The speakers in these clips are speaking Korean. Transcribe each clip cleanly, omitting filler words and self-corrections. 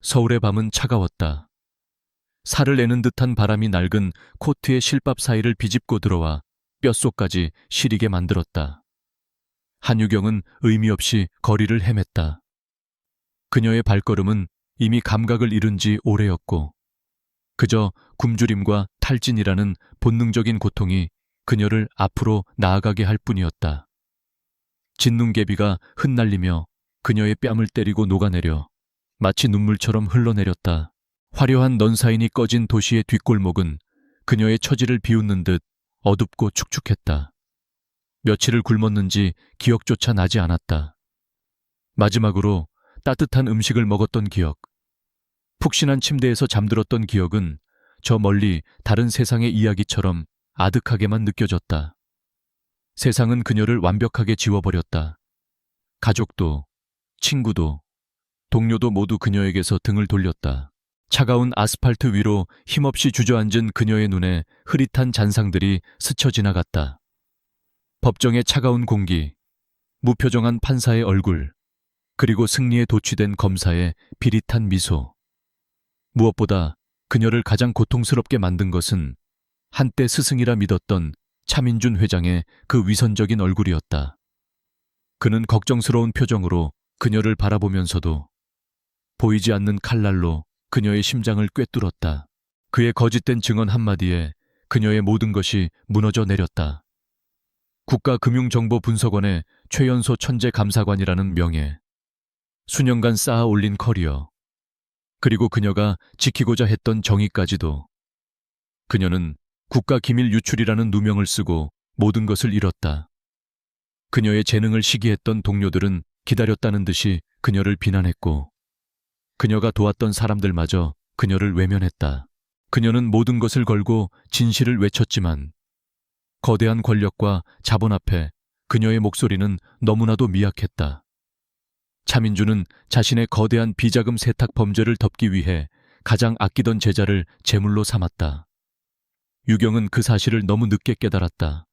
서울의 밤은 차가웠다. 살을 내는 듯한 바람이 낡은 코트의 실밥 사이를 비집고 들어와 뼛속까지 시리게 만들었다. 한유경은 의미 없이 거리를 헤맸다. 그녀의 발걸음은 이미 감각을 잃은 지 오래였고 그저 굶주림과 탈진이라는 본능적인 고통이 그녀를 앞으로 나아가게 할 뿐이었다. 진눈개비가 흩날리며 그녀의 뺨을 때리고 녹아내려 마치 눈물처럼 흘러내렸다. 화려한 넌사인이 꺼진 도시의 뒷골목은 그녀의 처지를 비웃는 듯 어둡고 축축했다. 며칠을 굶었는지 기억조차 나지 않았다. 마지막으로 따뜻한 음식을 먹었던 기억, 푹신한 침대에서 잠들었던 기억은 저 멀리 다른 세상의 이야기처럼 아득하게만 느껴졌다. 세상은 그녀를 완벽하게 지워버렸다. 가족도, 친구도, 동료도 모두 그녀에게서 등을 돌렸다. 차가운 아스팔트 위로 힘없이 주저앉은 그녀의 눈에 흐릿한 잔상들이 스쳐 지나갔다. 법정의 차가운 공기, 무표정한 판사의 얼굴, 그리고 승리에 도취된 검사의 비릿한 미소. 무엇보다 그녀를 가장 고통스럽게 만든 것은 한때 스승이라 믿었던 차민준 회장의 그 위선적인 얼굴이었다. 그는 걱정스러운 표정으로 그녀를 바라보면서도 보이지 않는 칼날로 그녀의 심장을 꿰뚫었다. 그의 거짓된 증언 한마디에 그녀의 모든 것이 무너져 내렸다. 국가금융정보분석원의 최연소 천재 감사관이라는 명예, 수년간 쌓아 올린 커리어, 그리고 그녀가 지키고자 했던 정의까지도. 그녀는 국가기밀 유출이라는 누명을 쓰고 모든 것을 잃었다. 그녀의 재능을 시기했던 동료들은 기다렸다는 듯이 그녀를 비난했고 그녀가 도왔던 사람들마저 그녀를 외면했다. 그녀는 모든 것을 걸고 진실을 외쳤지만 거대한 권력과 자본 앞에 그녀의 목소리는 너무나도 미약했다. 차민주는 자신의 거대한 비자금 세탁 범죄를 덮기 위해 가장 아끼던 제자를 제물로 삼았다. 유경은 그 사실을 너무 늦게 깨달았다.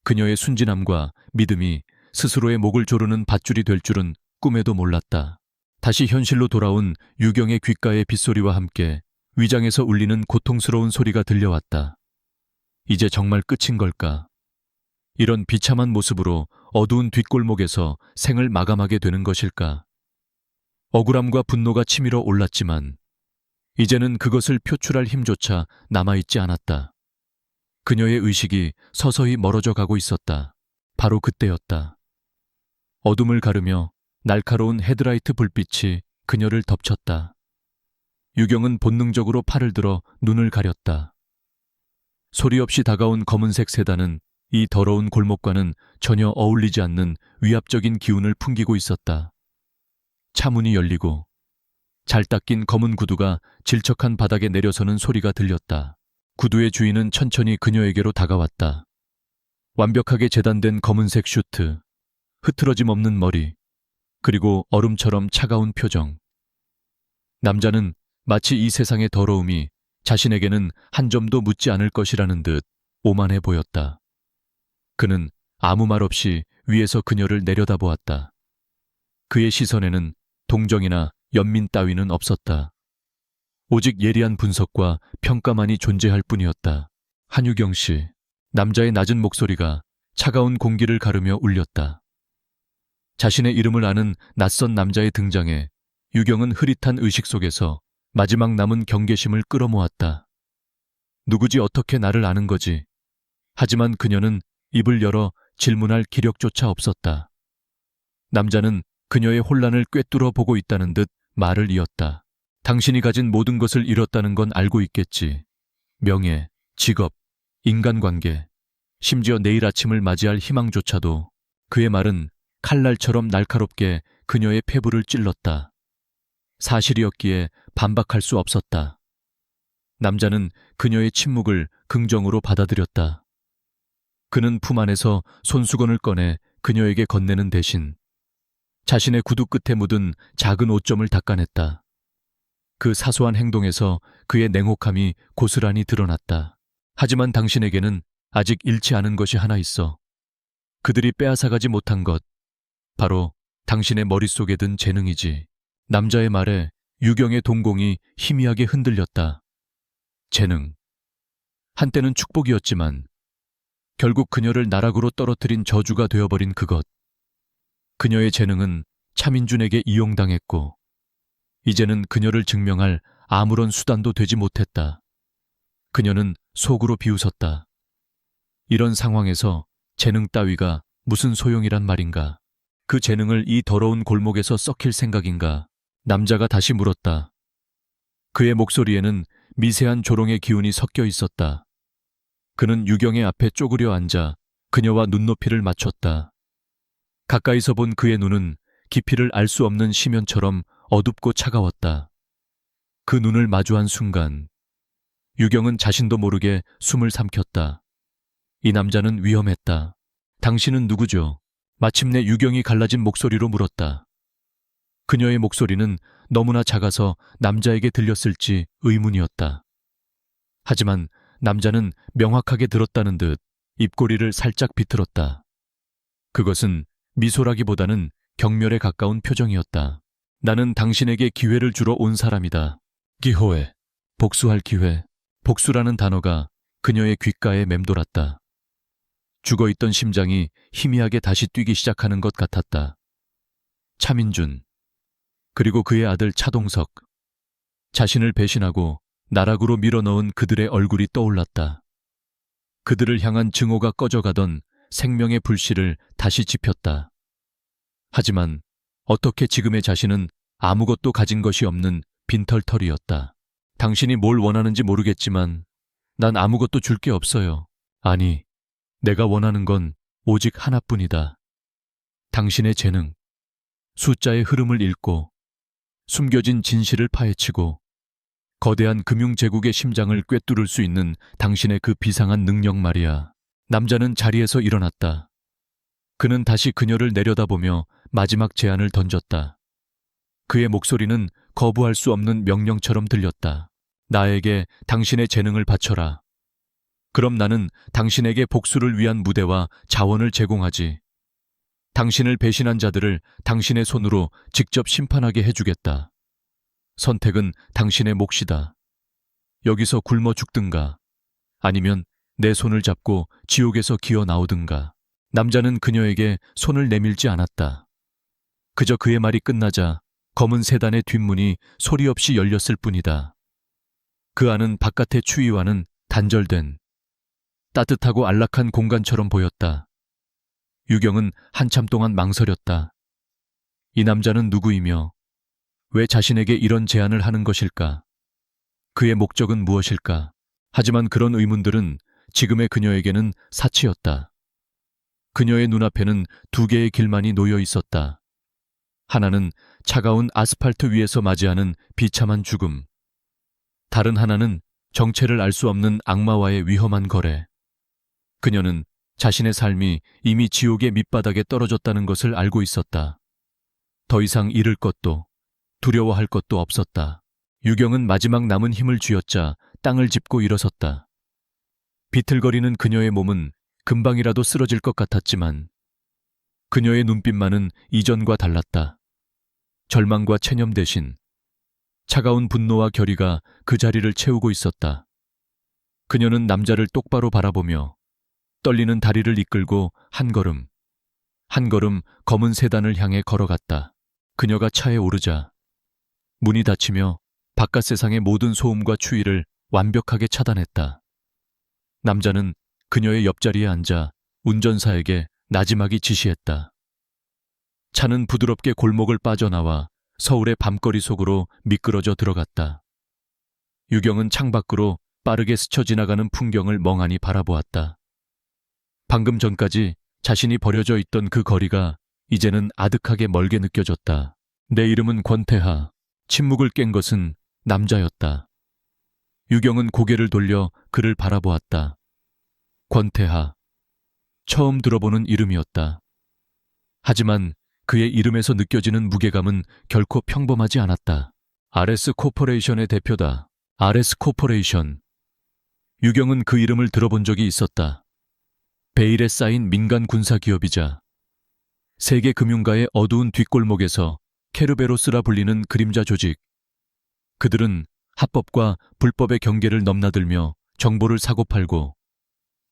그녀의 순진함과 믿음이 스스로의 목을 조르는 밧줄이 될 줄은 꿈에도 몰랐다. 다시 현실로 돌아온 유경의 귓가의 빗소리와 함께 위장에서 울리는 고통스러운 소리가 들려왔다. 이제 정말 끝인 걸까? 이런 비참한 모습으로 어두운 뒷골목에서 생을 마감하게 되는 것일까? 억울함과 분노가 치밀어 올랐지만 이제는 그것을 표출할 힘조차 남아있지 않았다. 그녀의 의식이 서서히 멀어져 가고 있었다. 바로 그때였다. 어둠을 가르며 날카로운 헤드라이트 불빛이 그녀를 덮쳤다. 유경은 본능적으로 팔을 들어 눈을 가렸다. 소리 없이 다가온 검은색 세단은 이 더러운 골목과는 전혀 어울리지 않는 위압적인 기운을 풍기고 있었다. 차문이 열리고 잘 닦인 검은 구두가 질척한 바닥에 내려서는 소리가 들렸다. 구두의 주인은 천천히 그녀에게로 다가왔다. 완벽하게 재단된 검은색 슈트, 흐트러짐 없는 머리, 그리고 얼음처럼 차가운 표정. 남자는 마치 이 세상의 더러움이 자신에게는 한 점도 묻지 않을 것이라는 듯 오만해 보였다. 그는 아무 말 없이 위에서 그녀를 내려다보았다. 그의 시선에는 동정이나 연민 따위는 없었다. 오직 예리한 분석과 평가만이 존재할 뿐이었다. 한유경 씨, 남자의 낮은 목소리가 차가운 공기를 가르며 울렸다. 자신의 이름을 아는 낯선 남자의 등장에 유경은 흐릿한 의식 속에서 마지막 남은 경계심을 끌어모았다. 누구지 어떻게 나를 아는 거지? 하지만 그녀는 입을 열어 질문할 기력조차 없었다. 남자는 그녀의 혼란을 꿰뚫어 보고 있다는 듯 말을 이었다. 당신이 가진 모든 것을 잃었다는 건 알고 있겠지. 명예, 직업, 인간관계, 심지어 내일 아침을 맞이할 희망조차도. 그의 말은 칼날처럼 날카롭게 그녀의 폐부를 찔렀다. 사실이었기에 반박할 수 없었다. 남자는 그녀의 침묵을 긍정으로 받아들였다. 그는 품 안에서 손수건을 꺼내 그녀에게 건네는 대신 자신의 구두 끝에 묻은 작은 오점을 닦아냈다. 그 사소한 행동에서 그의 냉혹함이 고스란히 드러났다. 하지만 당신에게는 아직 잃지 않은 것이 하나 있어. 그들이 빼앗아가지 못한 것, 바로 당신의 머릿속에 든 재능이지. 남자의 말에 유경의 동공이 희미하게 흔들렸다. 재능. 한때는 축복이었지만 결국 그녀를 나락으로 떨어뜨린 저주가 되어버린 그것. 그녀의 재능은 차민준에게 이용당했고 이제는 그녀를 증명할 아무런 수단도 되지 못했다. 그녀는 속으로 비웃었다. 이런 상황에서 재능 따위가 무슨 소용이란 말인가. 그 재능을 이 더러운 골목에서 썩힐 생각인가. 남자가 다시 물었다. 그의 목소리에는 미세한 조롱의 기운이 섞여 있었다. 그는 유경의 앞에 쪼그려 앉아 그녀와 눈높이를 맞췄다. 가까이서 본 그의 눈은 깊이를 알 수 없는 심연처럼 어둡고 차가웠다. 그 눈을 마주한 순간 유경은 자신도 모르게 숨을 삼켰다. 이 남자는 위험했다. 당신은 누구죠? 마침내 유경이 갈라진 목소리로 물었다. 그녀의 목소리는 너무나 작아서 남자에게 들렸을지 의문이었다. 하지만 남자는 명확하게 들었다는 듯 입꼬리를 살짝 비틀었다. 그것은 미소라기보다는 경멸에 가까운 표정이었다. 나는 당신에게 기회를 주러 온 사람이다. 기호에, 복수할 기회. 복수라는 단어가 그녀의 귓가에 맴돌았다. 죽어있던 심장이 희미하게 다시 뛰기 시작하는 것 같았다. 차민준, 그리고 그의 아들 차동석. 자신을 배신하고 나락으로 밀어넣은 그들의 얼굴이 떠올랐다. 그들을 향한 증오가 꺼져가던 생명의 불씨를 다시 지폈다. 하지만 어떻게 지금의 자신은 아무것도 가진 것이 없는 빈털터리였다. 당신이 뭘 원하는지 모르겠지만 난 아무것도 줄 게 없어요. 아니, 내가 원하는 건 오직 하나뿐이다. 당신의 재능, 숫자의 흐름을 읽고 숨겨진 진실을 파헤치고 거대한 금융제국의 심장을 꿰뚫을 수 있는 당신의 그 비상한 능력 말이야. 남자는 자리에서 일어났다. 그는 다시 그녀를 내려다보며 마지막 제안을 던졌다. 그의 목소리는 거부할 수 없는 명령처럼 들렸다. 나에게 당신의 재능을 바쳐라. 그럼 나는 당신에게 복수를 위한 무대와 자원을 제공하지. 당신을 배신한 자들을 당신의 손으로 직접 심판하게 해주겠다. 선택은 당신의 몫이다. 여기서 굶어 죽든가 아니면 내 손을 잡고 지옥에서 기어 나오든가. 남자는 그녀에게 손을 내밀지 않았다. 그저 그의 말이 끝나자 검은 세단의 뒷문이 소리 없이 열렸을 뿐이다. 그 안은 바깥의 추위와는 단절된 따뜻하고 안락한 공간처럼 보였다. 유경은 한참 동안 망설였다. 이 남자는 누구이며 왜 자신에게 이런 제안을 하는 것일까? 그의 목적은 무엇일까? 하지만 그런 의문들은 지금의 그녀에게는 사치였다. 그녀의 눈앞에는 두 개의 길만이 놓여 있었다. 하나는 차가운 아스팔트 위에서 맞이하는 비참한 죽음. 다른 하나는 정체를 알 수 없는 악마와의 위험한 거래. 그녀는 자신의 삶이 이미 지옥의 밑바닥에 떨어졌다는 것을 알고 있었다. 더 이상 잃을 것도 두려워할 것도 없었다. 유경은 마지막 남은 힘을 쥐어짜 땅을 짚고 일어섰다. 비틀거리는 그녀의 몸은 금방이라도 쓰러질 것 같았지만 그녀의 눈빛만은 이전과 달랐다. 절망과 체념 대신 차가운 분노와 결의가 그 자리를 채우고 있었다. 그녀는 남자를 똑바로 바라보며 떨리는 다리를 이끌고 한 걸음 검은 세단을 향해 걸어갔다. 그녀가 차에 오르자 문이 닫히며 바깥 세상의 모든 소음과 추위를 완벽하게 차단했다. 남자는 그녀의 옆자리에 앉아 운전사에게 나지막이 지시했다. 차는 부드럽게 골목을 빠져나와 서울의 밤거리 속으로 미끄러져 들어갔다. 유경은 창밖으로 빠르게 스쳐 지나가는 풍경을 멍하니 바라보았다. 방금 전까지 자신이 버려져 있던 그 거리가 이제는 아득하게 멀게 느껴졌다. 내 이름은 권태하. 침묵을 깬 것은 남자였다. 유경은 고개를 돌려 그를 바라보았다. 권태하. 처음 들어보는 이름이었다. 하지만 그의 이름에서 느껴지는 무게감은 결코 평범하지 않았다. RS 코퍼레이션의 대표다. RS 코퍼레이션. 유경은 그 이름을 들어본 적이 있었다. 베일에 쌓인 민간 군사 기업이자 세계 금융가의 어두운 뒷골목에서 케르베로스라 불리는 그림자 조직 그들은 합법과 불법의 경계를 넘나들며 정보를 사고팔고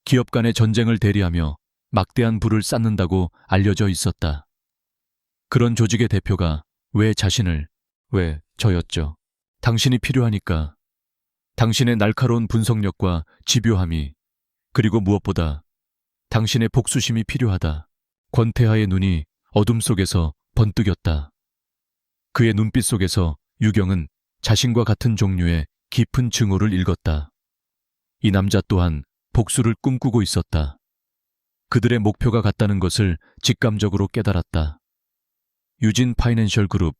기업 간의 전쟁을 대리하며 막대한 부를 쌓는다고 알려져 있었다. 그런 조직의 대표가 왜 저였죠. 당신이 필요하니까. 당신의 날카로운 분석력과 집요함이, 그리고 무엇보다 당신의 복수심이 필요하다. 권태하의 눈이 어둠 속에서 번뜩였다. 그의 눈빛 속에서 유경은 자신과 같은 종류의 깊은 증오를 읽었다. 이 남자 또한 복수를 꿈꾸고 있었다. 그들의 목표가 같다는 것을 직감적으로 깨달았다. 유진 파이낸셜 그룹,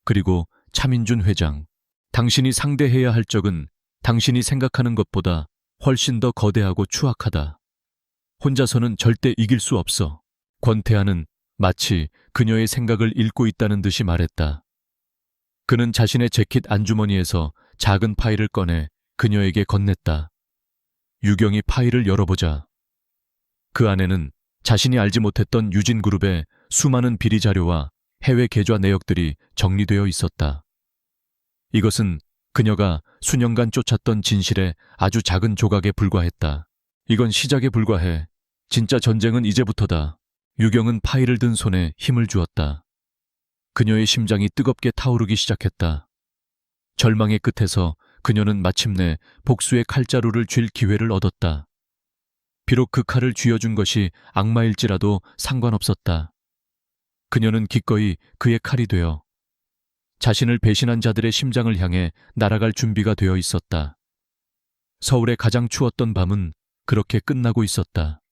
그리고 차민준 회장. 당신이 상대해야 할 적은 당신이 생각하는 것보다 훨씬 더 거대하고 추악하다. 혼자서는 절대 이길 수 없어. 권태하는 마치 그녀의 생각을 읽고 있다는 듯이 말했다. 그는 자신의 재킷 안주머니에서 작은 파일을 꺼내 그녀에게 건넸다. 유경이 파일을 열어보자. 그 안에는 자신이 알지 못했던 유진그룹의 수많은 비리 자료와 해외 계좌 내역들이 정리되어 있었다. 이것은 그녀가 수년간 쫓았던 진실의 아주 작은 조각에 불과했다. 이건 시작에 불과해. 진짜 전쟁은 이제부터다. 유경은 파일을 든 손에 힘을 주었다. 그녀의 심장이 뜨겁게 타오르기 시작했다. 절망의 끝에서 그녀는 마침내 복수의 칼자루를 쥘 기회를 얻었다. 비록 그 칼을 쥐어준 것이 악마일지라도 상관없었다. 그녀는 기꺼이 그의 칼이 되어 자신을 배신한 자들의 심장을 향해 날아갈 준비가 되어 있었다. 서울의 가장 추웠던 밤은 그렇게 끝나고 있었다.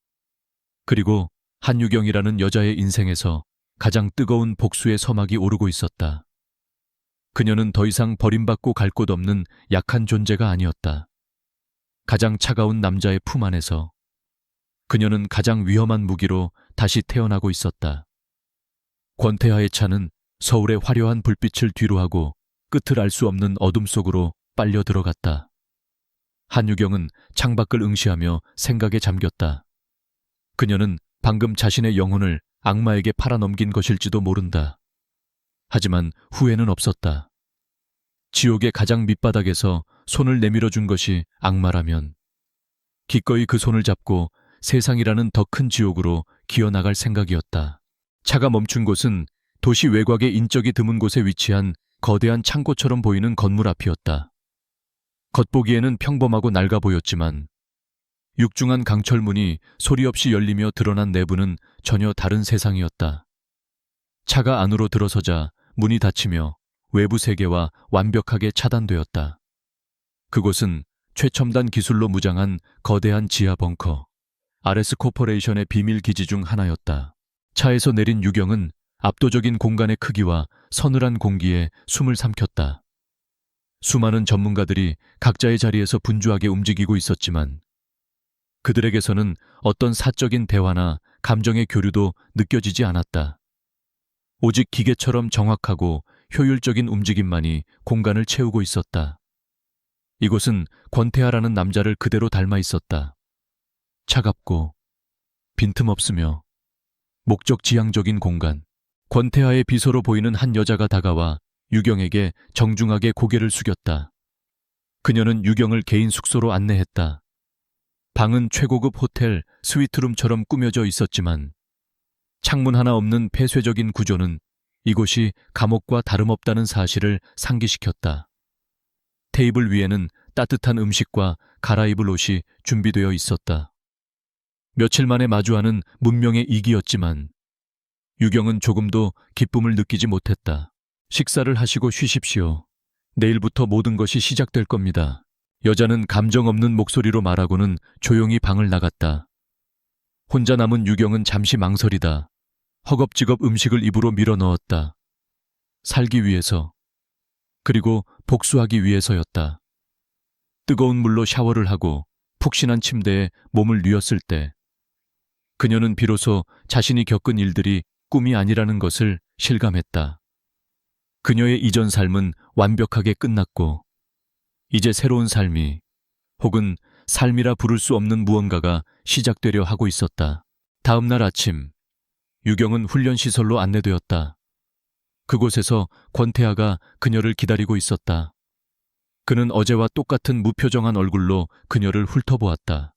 그리고 한유경이라는 여자의 인생에서 가장 뜨거운 복수의 서막이 오르고 있었다. 그녀는 더 이상 버림받고 갈 곳 없는 약한 존재가 아니었다. 가장 차가운 남자의 품 안에서 그녀는 가장 위험한 무기로 다시 태어나고 있었다. 권태하의 차는 서울의 화려한 불빛을 뒤로하고 끝을 알 수 없는 어둠 속으로 빨려 들어갔다. 한유경은 창밖을 응시하며 생각에 잠겼다. 그녀는 방금 자신의 영혼을 악마에게 팔아넘긴 것일지도 모른다. 하지만 후회는 없었다. 지옥의 가장 밑바닥에서 손을 내밀어 준 것이 악마라면 기꺼이 그 손을 잡고 세상이라는 더 큰 지옥으로 기어나갈 생각이었다. 차가 멈춘 곳은 도시 외곽의 인적이 드문 곳에 위치한 거대한 창고처럼 보이는 건물 앞이었다. 겉보기에는 평범하고 낡아 보였지만 육중한 강철문이 소리 없이 열리며 드러난 내부는 전혀 다른 세상이었다. 차가 안으로 들어서자 문이 닫히며 외부 세계와 완벽하게 차단되었다. 그곳은 최첨단 기술로 무장한 거대한 지하 벙커, RS 코퍼레이션의 비밀 기지 중 하나였다. 차에서 내린 유경은 압도적인 공간의 크기와 서늘한 공기에 숨을 삼켰다. 수많은 전문가들이 각자의 자리에서 분주하게 움직이고 있었지만 그들에게서는 어떤 사적인 대화나 감정의 교류도 느껴지지 않았다. 오직 기계처럼 정확하고 효율적인 움직임만이 공간을 채우고 있었다. 이곳은 권태하라는 남자를 그대로 닮아 있었다. 차갑고 빈틈없으며 목적지향적인 공간. 권태하의 비서로 보이는 한 여자가 다가와 유경에게 정중하게 고개를 숙였다. 그녀는 유경을 개인 숙소로 안내했다. 방은 최고급 호텔 스위트룸처럼 꾸며져 있었지만 창문 하나 없는 폐쇄적인 구조는 이곳이 감옥과 다름없다는 사실을 상기시켰다. 테이블 위에는 따뜻한 음식과 갈아입을 옷이 준비되어 있었다. 며칠 만에 마주하는 문명의 이기였지만 유경은 조금도 기쁨을 느끼지 못했다. 식사를 하시고 쉬십시오. 내일부터 모든 것이 시작될 겁니다. 여자는 감정 없는 목소리로 말하고는 조용히 방을 나갔다. 혼자 남은 유경은 잠시 망설이다. 허겁지겁 음식을 입으로 밀어 넣었다. 살기 위해서, 그리고 복수하기 위해서였다. 뜨거운 물로 샤워를 하고 푹신한 침대에 몸을 뉘었을 때 그녀는 비로소 자신이 겪은 일들이 꿈이 아니라는 것을 실감했다. 그녀의 이전 삶은 완벽하게 끝났고 이제 새로운 삶이, 혹은 삶이라 부를 수 없는 무언가가 시작되려 하고 있었다. 다음 날 아침, 유경은 훈련시설로 안내되었다. 그곳에서 권태하가 그녀를 기다리고 있었다. 그는 어제와 똑같은 무표정한 얼굴로 그녀를 훑어보았다.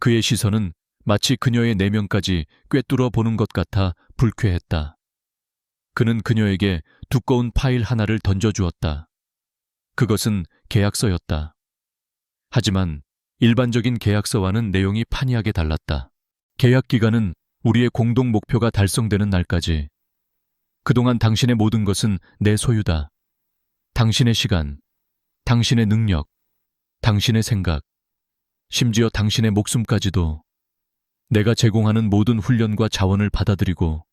그의 시선은 마치 그녀의 내면까지 꿰뚫어 보는 것 같아 불쾌했다. 그는 그녀에게 두꺼운 파일 하나를 던져주었다. 그것은 계약서였다. 하지만 일반적인 계약서와는 내용이 판이하게 달랐다. 계약 기간은 우리의 공동 목표가 달성되는 날까지. 그동안 당신의 모든 것은 내 소유다. 당신의 시간, 당신의 능력, 당신의 생각, 심지어 당신의 목숨까지도 내가 제공하는 모든 훈련과 자원을 받아들이고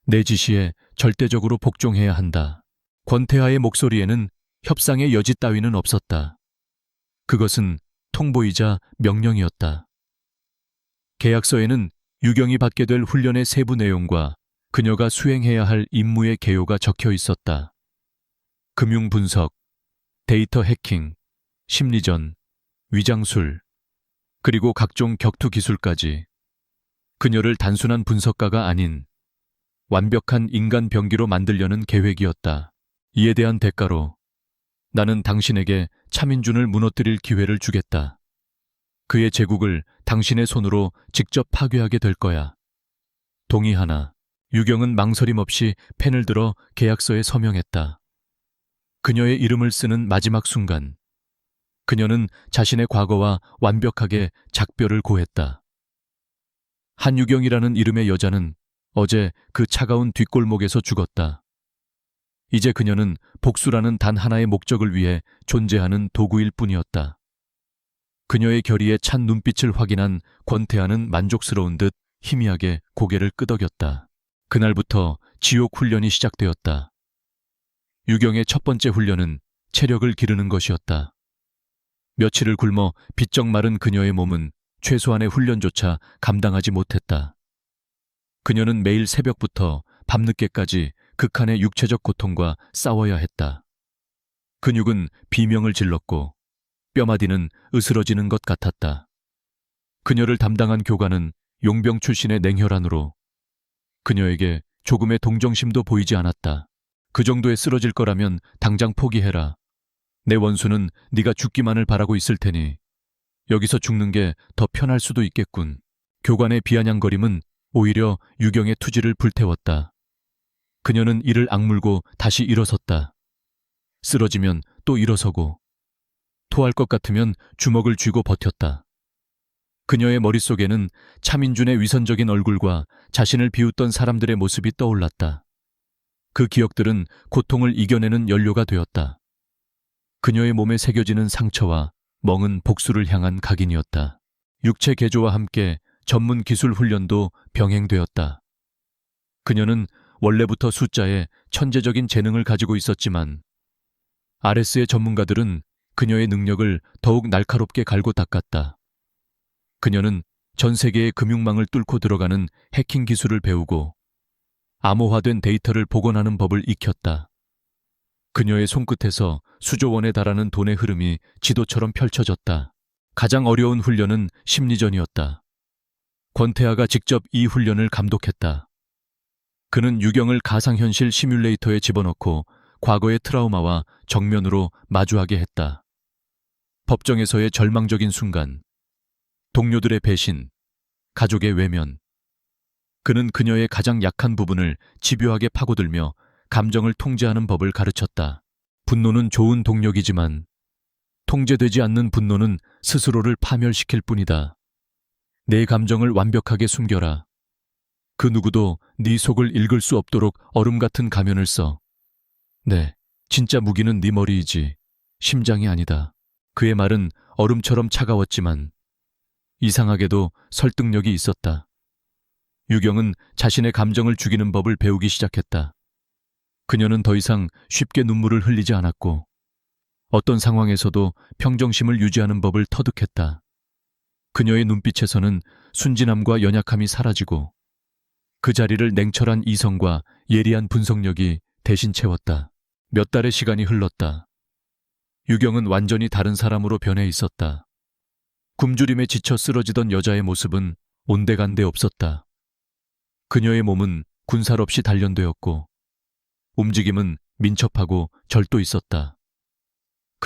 내 지시에 절대적으로 복종해야 한다. 권태하의 목소리에는 협상의 여지 따위는 없었다. 그것은 통보이자 명령이었다. 계약서에는 유경이 받게 될 훈련의 세부 내용과 그녀가 수행해야 할 임무의 개요가 적혀 있었다. 금융 분석, 데이터 해킹, 심리전, 위장술, 그리고 각종 격투 기술까지. 그녀를 단순한 분석가가 아닌 완벽한 인간 병기로 만들려는 계획이었다. 이에 대한 대가로 나는 당신에게 차민준을 무너뜨릴 기회를 주겠다. 그의 제국을 당신의 손으로 직접 파괴하게 될 거야. 동의하나. 유경은 망설임 없이 펜을 들어 계약서에 서명했다. 그녀의 이름을 쓰는 마지막 순간, 그녀는 자신의 과거와 완벽하게 작별을 고했다. 한유경이라는 이름의 여자는 어제 그 차가운 뒷골목에서 죽었다. 이제 그녀는 복수라는 단 하나의 목적을 위해 존재하는 도구일 뿐이었다. 그녀의 결의에 찬 눈빛을 확인한 권태하는 만족스러운 듯 희미하게 고개를 끄덕였다. 그날부터 지옥 훈련이 시작되었다. 유경의 첫 번째 훈련은 체력을 기르는 것이었다. 며칠을 굶어 비쩍 마른 그녀의 몸은 최소한의 훈련조차 감당하지 못했다. 그녀는 매일 새벽부터 밤늦게까지 극한의 육체적 고통과 싸워야 했다. 근육은 비명을 질렀고 뼈마디는 으스러지는 것 같았다. 그녀를 담당한 교관은 용병 출신의 냉혈한으로 그녀에게 조금의 동정심도 보이지 않았다. 그 정도에 쓰러질 거라면 당장 포기해라. 내 원수는 네가 죽기만을 바라고 있을 테니 여기서 죽는 게 더 편할 수도 있겠군. 교관의 비아냥거림은 오히려 유경의 투지를 불태웠다. 그녀는 이를 악물고 다시 일어섰다. 쓰러지면 또 일어서고 토할 것 같으면 주먹을 쥐고 버텼다. 그녀의 머릿속에는 차민준의 위선적인 얼굴과 자신을 비웃던 사람들의 모습이 떠올랐다. 그 기억들은 고통을 이겨내는 연료가 되었다. 그녀의 몸에 새겨지는 상처와 멍은 복수를 향한 각인이었다. 육체 개조와 함께 전문 기술 훈련도 병행되었다. 그녀는 원래부터 숫자에 천재적인 재능을 가지고 있었지만 RS의 전문가들은 그녀의 능력을 더욱 날카롭게 갈고 닦았다. 그녀는 전 세계의 금융망을 뚫고 들어가는 해킹 기술을 배우고 암호화된 데이터를 복원하는 법을 익혔다. 그녀의 손끝에서 수조 원에 달하는 돈의 흐름이 지도처럼 펼쳐졌다. 가장 어려운 훈련은 심리전이었다. 권태하가 직접 이 훈련을 감독했다. 그는 유경을 가상현실 시뮬레이터에 집어넣고 과거의 트라우마와 정면으로 마주하게 했다. 법정에서의 절망적인 순간, 동료들의 배신, 가족의 외면. 그는 그녀의 가장 약한 부분을 집요하게 파고들며 감정을 통제하는 법을 가르쳤다. 분노는 좋은 동력이지만 통제되지 않는 분노는 스스로를 파멸시킬 뿐이다. 내 감정을 완벽하게 숨겨라. 그 누구도 네 속을 읽을 수 없도록 얼음 같은 가면을 써. 네, 진짜 무기는 네 머리이지 심장이 아니다. 그의 말은 얼음처럼 차가웠지만 이상하게도 설득력이 있었다. 유경은 자신의 감정을 죽이는 법을 배우기 시작했다. 그녀는 더 이상 쉽게 눈물을 흘리지 않았고 어떤 상황에서도 평정심을 유지하는 법을 터득했다. 그녀의 눈빛에서는 순진함과 연약함이 사라지고 그 자리를 냉철한 이성과 예리한 분석력이 대신 채웠다. 몇 달의 시간이 흘렀다. 유경은 완전히 다른 사람으로 변해 있었다. 굶주림에 지쳐 쓰러지던 여자의 모습은 온데간데 없었다. 그녀의 몸은 군살 없이 단련되었고 움직임은 민첩하고 절도 있었다.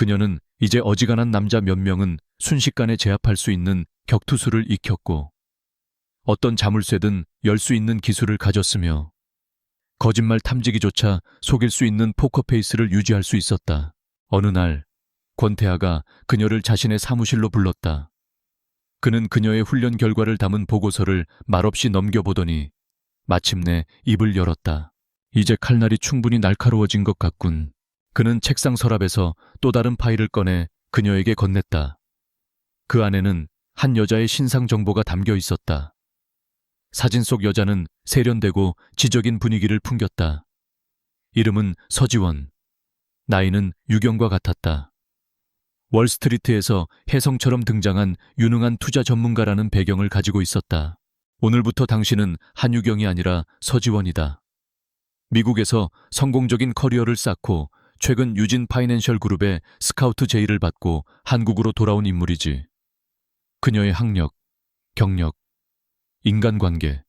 그녀는 이제 어지간한 남자 몇 명은 순식간에 제압할 수 있는 격투술을 익혔고 어떤 자물쇠든 열 수 있는 기술을 가졌으며 거짓말 탐지기조차 속일 수 있는 포커페이스를 유지할 수 있었다. 어느 날 권태하가 그녀를 자신의 사무실로 불렀다. 그는 그녀의 훈련 결과를 담은 보고서를 말없이 넘겨보더니 마침내 입을 열었다. 이제 칼날이 충분히 날카로워진 것 같군. 그는 책상 서랍에서 또 다른 파일을 꺼내 그녀에게 건넸다. 그 안에는 한 여자의 신상 정보가 담겨 있었다. 사진 속 여자는 세련되고 지적인 분위기를 풍겼다. 이름은 서지원. 나이는 유경과 같았다. 월스트리트에서 혜성처럼 등장한 유능한 투자 전문가라는 배경을 가지고 있었다. 오늘부터 당신은 한유경이 아니라 서지원이다. 미국에서 성공적인 커리어를 쌓고 최근 유진 파이낸셜 그룹의 스카우트 제의를 받고 한국으로 돌아온 인물이지. 그녀의 학력, 경력, 인간관계,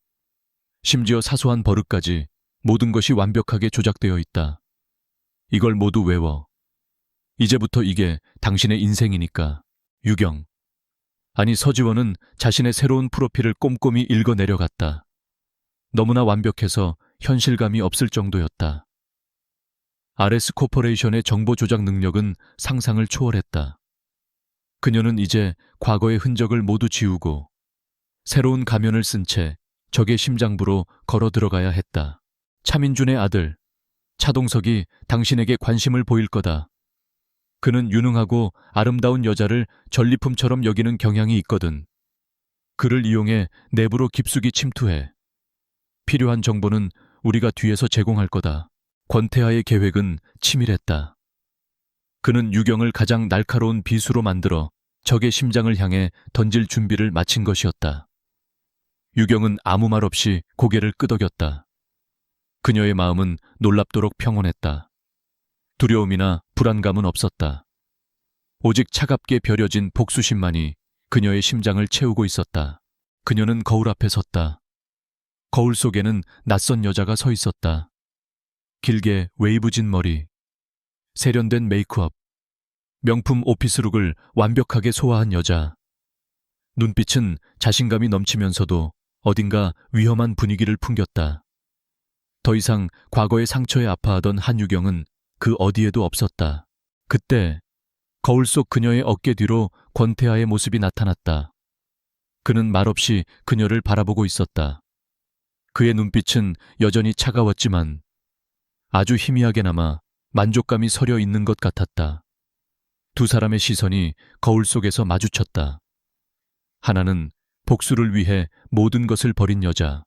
심지어 사소한 버릇까지 모든 것이 완벽하게 조작되어 있다. 이걸 모두 외워. 이제부터 이게 당신의 인생이니까. 유경. 아니, 서지원은 자신의 새로운 프로필을 꼼꼼히 읽어 내려갔다. 너무나 완벽해서 현실감이 없을 정도였다. RS 코퍼레이션의 정보 조작 능력은 상상을 초월했다. 그녀는 이제 과거의 흔적을 모두 지우고 새로운 가면을 쓴 채 적의 심장부로 걸어 들어가야 했다. 차민준의 아들, 차동석이 당신에게 관심을 보일 거다. 그는 유능하고 아름다운 여자를 전리품처럼 여기는 경향이 있거든. 그를 이용해 내부로 깊숙이 침투해. 필요한 정보는 우리가 뒤에서 제공할 거다. 권태하의 계획은 치밀했다. 그는 유경을 가장 날카로운 비수로 만들어 적의 심장을 향해 던질 준비를 마친 것이었다. 유경은 아무 말 없이 고개를 끄덕였다. 그녀의 마음은 놀랍도록 평온했다. 두려움이나 불안감은 없었다. 오직 차갑게 벼려진 복수심만이 그녀의 심장을 채우고 있었다. 그녀는 거울 앞에 섰다. 거울 속에는 낯선 여자가 서 있었다. 길게 웨이브진 머리, 세련된 메이크업, 명품 오피스룩을 완벽하게 소화한 여자. 눈빛은 자신감이 넘치면서도 어딘가 위험한 분위기를 풍겼다. 더 이상 과거의 상처에 아파하던 한유경은 그 어디에도 없었다. 그때 거울 속 그녀의 어깨 뒤로 권태하의 모습이 나타났다. 그는 말없이 그녀를 바라보고 있었다. 그의 눈빛은 여전히 차가웠지만 아주 희미하게나마 만족감이 서려 있는 것 같았다. 두 사람의 시선이 거울 속에서 마주쳤다. 하나는 복수를 위해 모든 것을 버린 여자.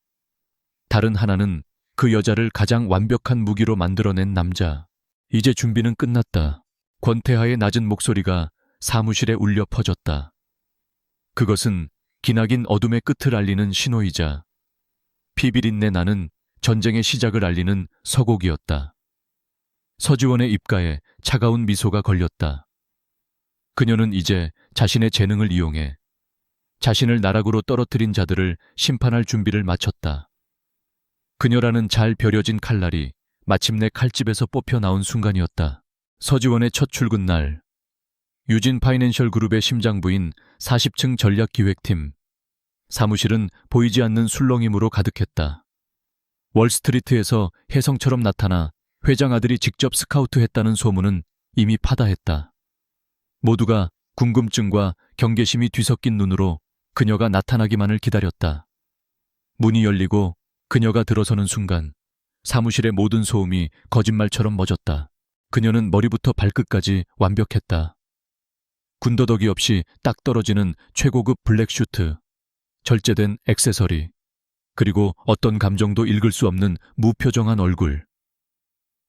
다른 하나는 그 여자를 가장 완벽한 무기로 만들어낸 남자. 이제 준비는 끝났다. 권태하의 낮은 목소리가 사무실에 울려 퍼졌다. 그것은 기나긴 어둠의 끝을 알리는 신호이자 피비린내 나는 전쟁의 시작을 알리는 서곡이었다. 서지원의 입가에 차가운 미소가 걸렸다. 그녀는 이제 자신의 재능을 이용해 자신을 나락으로 떨어뜨린 자들을 심판할 준비를 마쳤다. 그녀라는 잘 벼려진 칼날이 마침내 칼집에서 뽑혀 나온 순간이었다. 서지원의 첫 출근 날, 유진 파이낸셜 그룹의 심장부인 40층 전략기획팀. 사무실은 보이지 않는 술렁임으로 가득했다. 월스트리트에서 혜성처럼 나타나 회장 아들이 직접 스카우트했다는 소문은 이미 파다했다. 모두가 궁금증과 경계심이 뒤섞인 눈으로 그녀가 나타나기만을 기다렸다. 문이 열리고 그녀가 들어서는 순간 사무실의 모든 소음이 거짓말처럼 멎었다. 그녀는 머리부터 발끝까지 완벽했다. 군더더기 없이 딱 떨어지는 최고급 블랙슈트, 절제된 액세서리, 그리고 어떤 감정도 읽을 수 없는 무표정한 얼굴.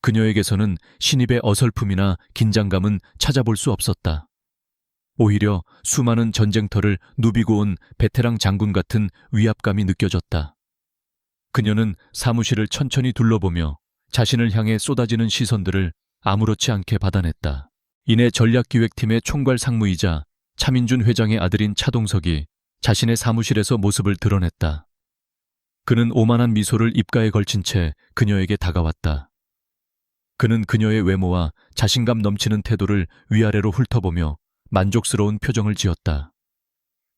그녀에게서는 신입의 어설픔이나 긴장감은 찾아볼 수 없었다. 오히려 수많은 전쟁터를 누비고 온 베테랑 장군 같은 위압감이 느껴졌다. 그녀는 사무실을 천천히 둘러보며 자신을 향해 쏟아지는 시선들을 아무렇지 않게 받아냈다. 이내 전략기획팀의 총괄 상무이자 차민준 회장의 아들인 차동석이 자신의 사무실에서 모습을 드러냈다. 그는 오만한 미소를 입가에 걸친 채 그녀에게 다가왔다. 그는 그녀의 외모와 자신감 넘치는 태도를 위아래로 훑어보며 만족스러운 표정을 지었다.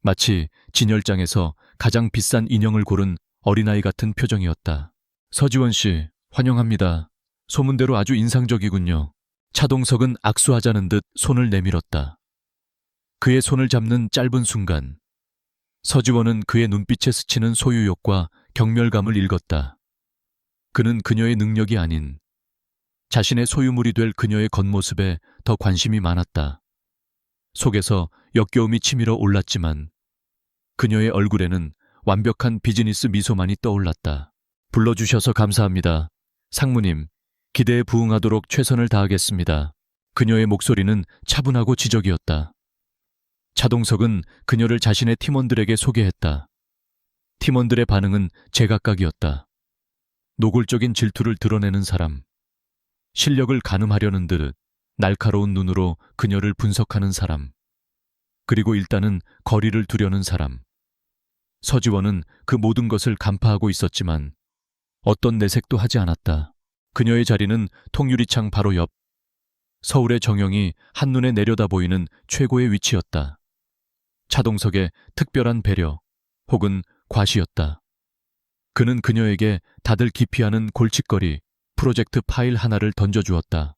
마치 진열장에서 가장 비싼 인형을 고른 어린아이 같은 표정이었다. 서지원 씨, 환영합니다. 소문대로 아주 인상적이군요. 차동석은 악수하자는 듯 손을 내밀었다. 그의 손을 잡는 짧은 순간, 서지원은 그의 눈빛에 스치는 소유욕과 경멸감을 읽었다. 그는 그녀의 능력이 아닌 자신의 소유물이 될 그녀의 겉모습에 더 관심이 많았다. 속에서 역겨움이 치밀어 올랐지만 그녀의 얼굴에는 완벽한 비즈니스 미소만이 떠올랐다. 불러주셔서 감사합니다. 상무님, 기대에 부응하도록 최선을 다하겠습니다. 그녀의 목소리는 차분하고 지적이었다. 차동석은 그녀를 자신의 팀원들에게 소개했다. 팀원들의 반응은 제각각이었다. 노골적인 질투를 드러내는 사람, 실력을 가늠하려는 듯 날카로운 눈으로 그녀를 분석하는 사람, 그리고 일단은 거리를 두려는 사람. 서지원은 그 모든 것을 간파하고 있었지만 어떤 내색도 하지 않았다. 그녀의 자리는 통유리창 바로 옆, 서울의 정영이 한눈에 내려다 보이는 최고의 위치였다. 차동석의 특별한 배려 혹은 과시였다. 그는 그녀에게 다들 기피하는 골칫거리 프로젝트 파일 하나를 던져주었다.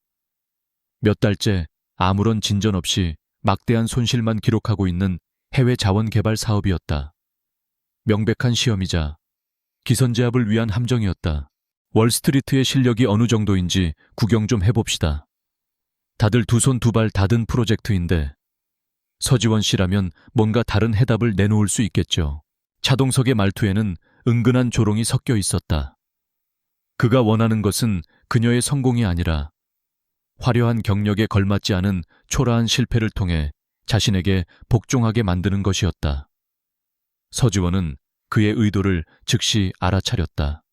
몇 달째 아무런 진전 없이 막대한 손실만 기록하고 있는 해외 자원 개발 사업이었다. 명백한 시험이자 기선제압을 위한 함정이었다. 월스트리트의 실력이 어느 정도인지 구경 좀 해봅시다. 다들 두 손 두 발 다 든 프로젝트인데 서지원 씨라면 뭔가 다른 해답을 내놓을 수 있겠죠. 차동석의 말투에는 은근한 조롱이 섞여 있었다. 그가 원하는 것은 그녀의 성공이 아니라 화려한 경력에 걸맞지 않은 초라한 실패를 통해 자신에게 복종하게 만드는 것이었다. 서지원은 그의 의도를 즉시 알아차렸다.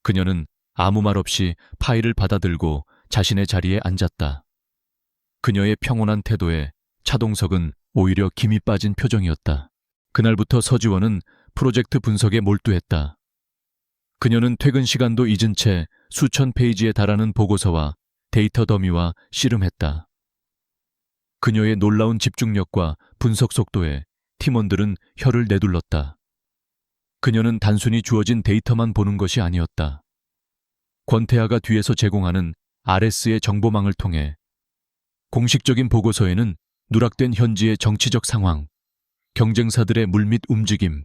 그녀는 아무 말 없이 파일을 받아들고 자신의 자리에 앉았다. 그녀의 평온한 태도에 차동석은 오히려 김이 빠진 표정이었다. 그날부터 서지원은 프로젝트 분석에 몰두했다. 그녀는 퇴근 시간도 잊은 채 수천 페이지에 달하는 보고서와 데이터 더미와 씨름했다. 그녀의 놀라운 집중력과 분석 속도에 팀원들은 혀를 내둘렀다. 그녀는 단순히 주어진 데이터만 보는 것이 아니었다. 권태아가 뒤에서 제공하는 RS의 정보망을 통해 공식적인 보고서에는 누락된 현지의 정치적 상황, 경쟁사들의 물밑 움직임,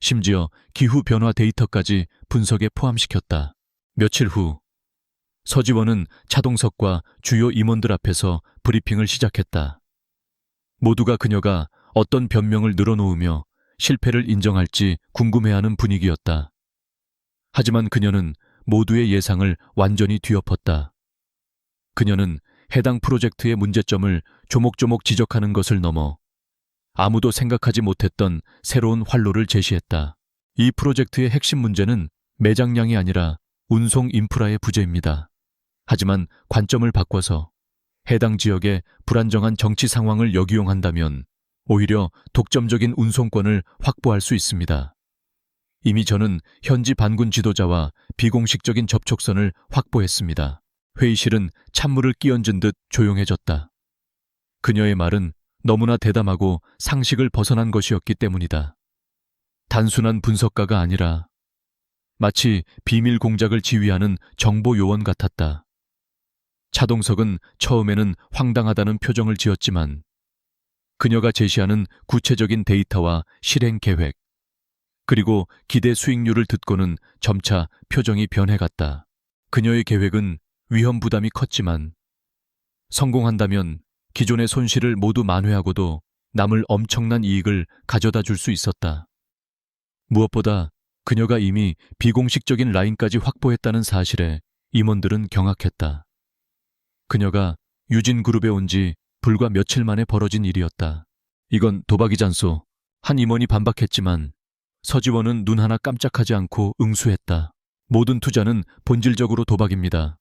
심지어 기후변화 데이터까지 분석에 포함시켰다. 며칠 후 서지원은 차동석과 주요 임원들 앞에서 브리핑을 시작했다. 모두가 그녀가 어떤 변명을 늘어놓으며 실패를 인정할지 궁금해하는 분위기였다. 하지만 그녀는 모두의 예상을 완전히 뒤엎었다. 그녀는 해당 프로젝트의 문제점을 조목조목 지적하는 것을 넘어 아무도 생각하지 못했던 새로운 활로를 제시했다. 이 프로젝트의 핵심 문제는 매장량이 아니라 운송 인프라의 부재입니다. 하지만 관점을 바꿔서 해당 지역의 불안정한 정치 상황을 역이용한다면 오히려 독점적인 운송권을 확보할 수 있습니다. 이미 저는 현지 반군 지도자와 비공식적인 접촉선을 확보했습니다. 회의실은 찬물을 끼얹은 듯 조용해졌다. 그녀의 말은 너무나 대담하고 상식을 벗어난 것이었기 때문이다. 단순한 분석가가 아니라 마치 비밀 공작을 지휘하는 정보 요원 같았다. 차동석은 처음에는 황당하다는 표정을 지었지만 그녀가 제시하는 구체적인 데이터와 실행 계획, 그리고 기대 수익률을 듣고는 점차 표정이 변해갔다. 그녀의 계획은 위험 부담이 컸지만 성공한다면 기존의 손실을 모두 만회하고도 남을 엄청난 이익을 가져다 줄 수 있었다. 무엇보다 그녀가 이미 비공식적인 라인까지 확보했다는 사실에 임원들은 경악했다. 그녀가 유진그룹에 온 지 불과 며칠 만에 벌어진 일이었다. 이건 도박이잖소. 한 임원이 반박했지만 서지원은 눈 하나 깜짝하지 않고 응수했다. 모든 투자는 본질적으로 도박입니다.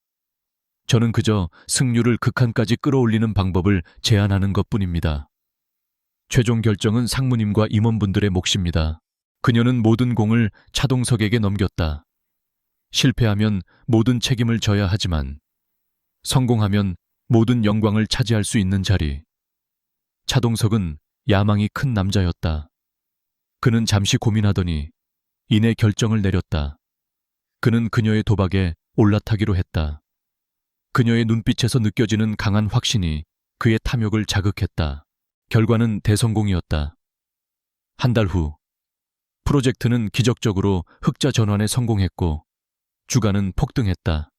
저는 그저 승률을 극한까지 끌어올리는 방법을 제안하는 것뿐입니다. 최종 결정은 상무님과 임원분들의 몫입니다. 그녀는 모든 공을 차동석에게 넘겼다. 실패하면 모든 책임을 져야 하지만 성공하면 모든 영광을 차지할 수 있는 자리. 차동석은 야망이 큰 남자였다. 그는 잠시 고민하더니 이내 결정을 내렸다. 그는 그녀의 도박에 올라타기로 했다. 그녀의 눈빛에서 느껴지는 강한 확신이 그의 탐욕을 자극했다. 결과는 대성공이었다. 한 달 후, 프로젝트는 기적적으로 흑자 전환에 성공했고 주가는 폭등했다.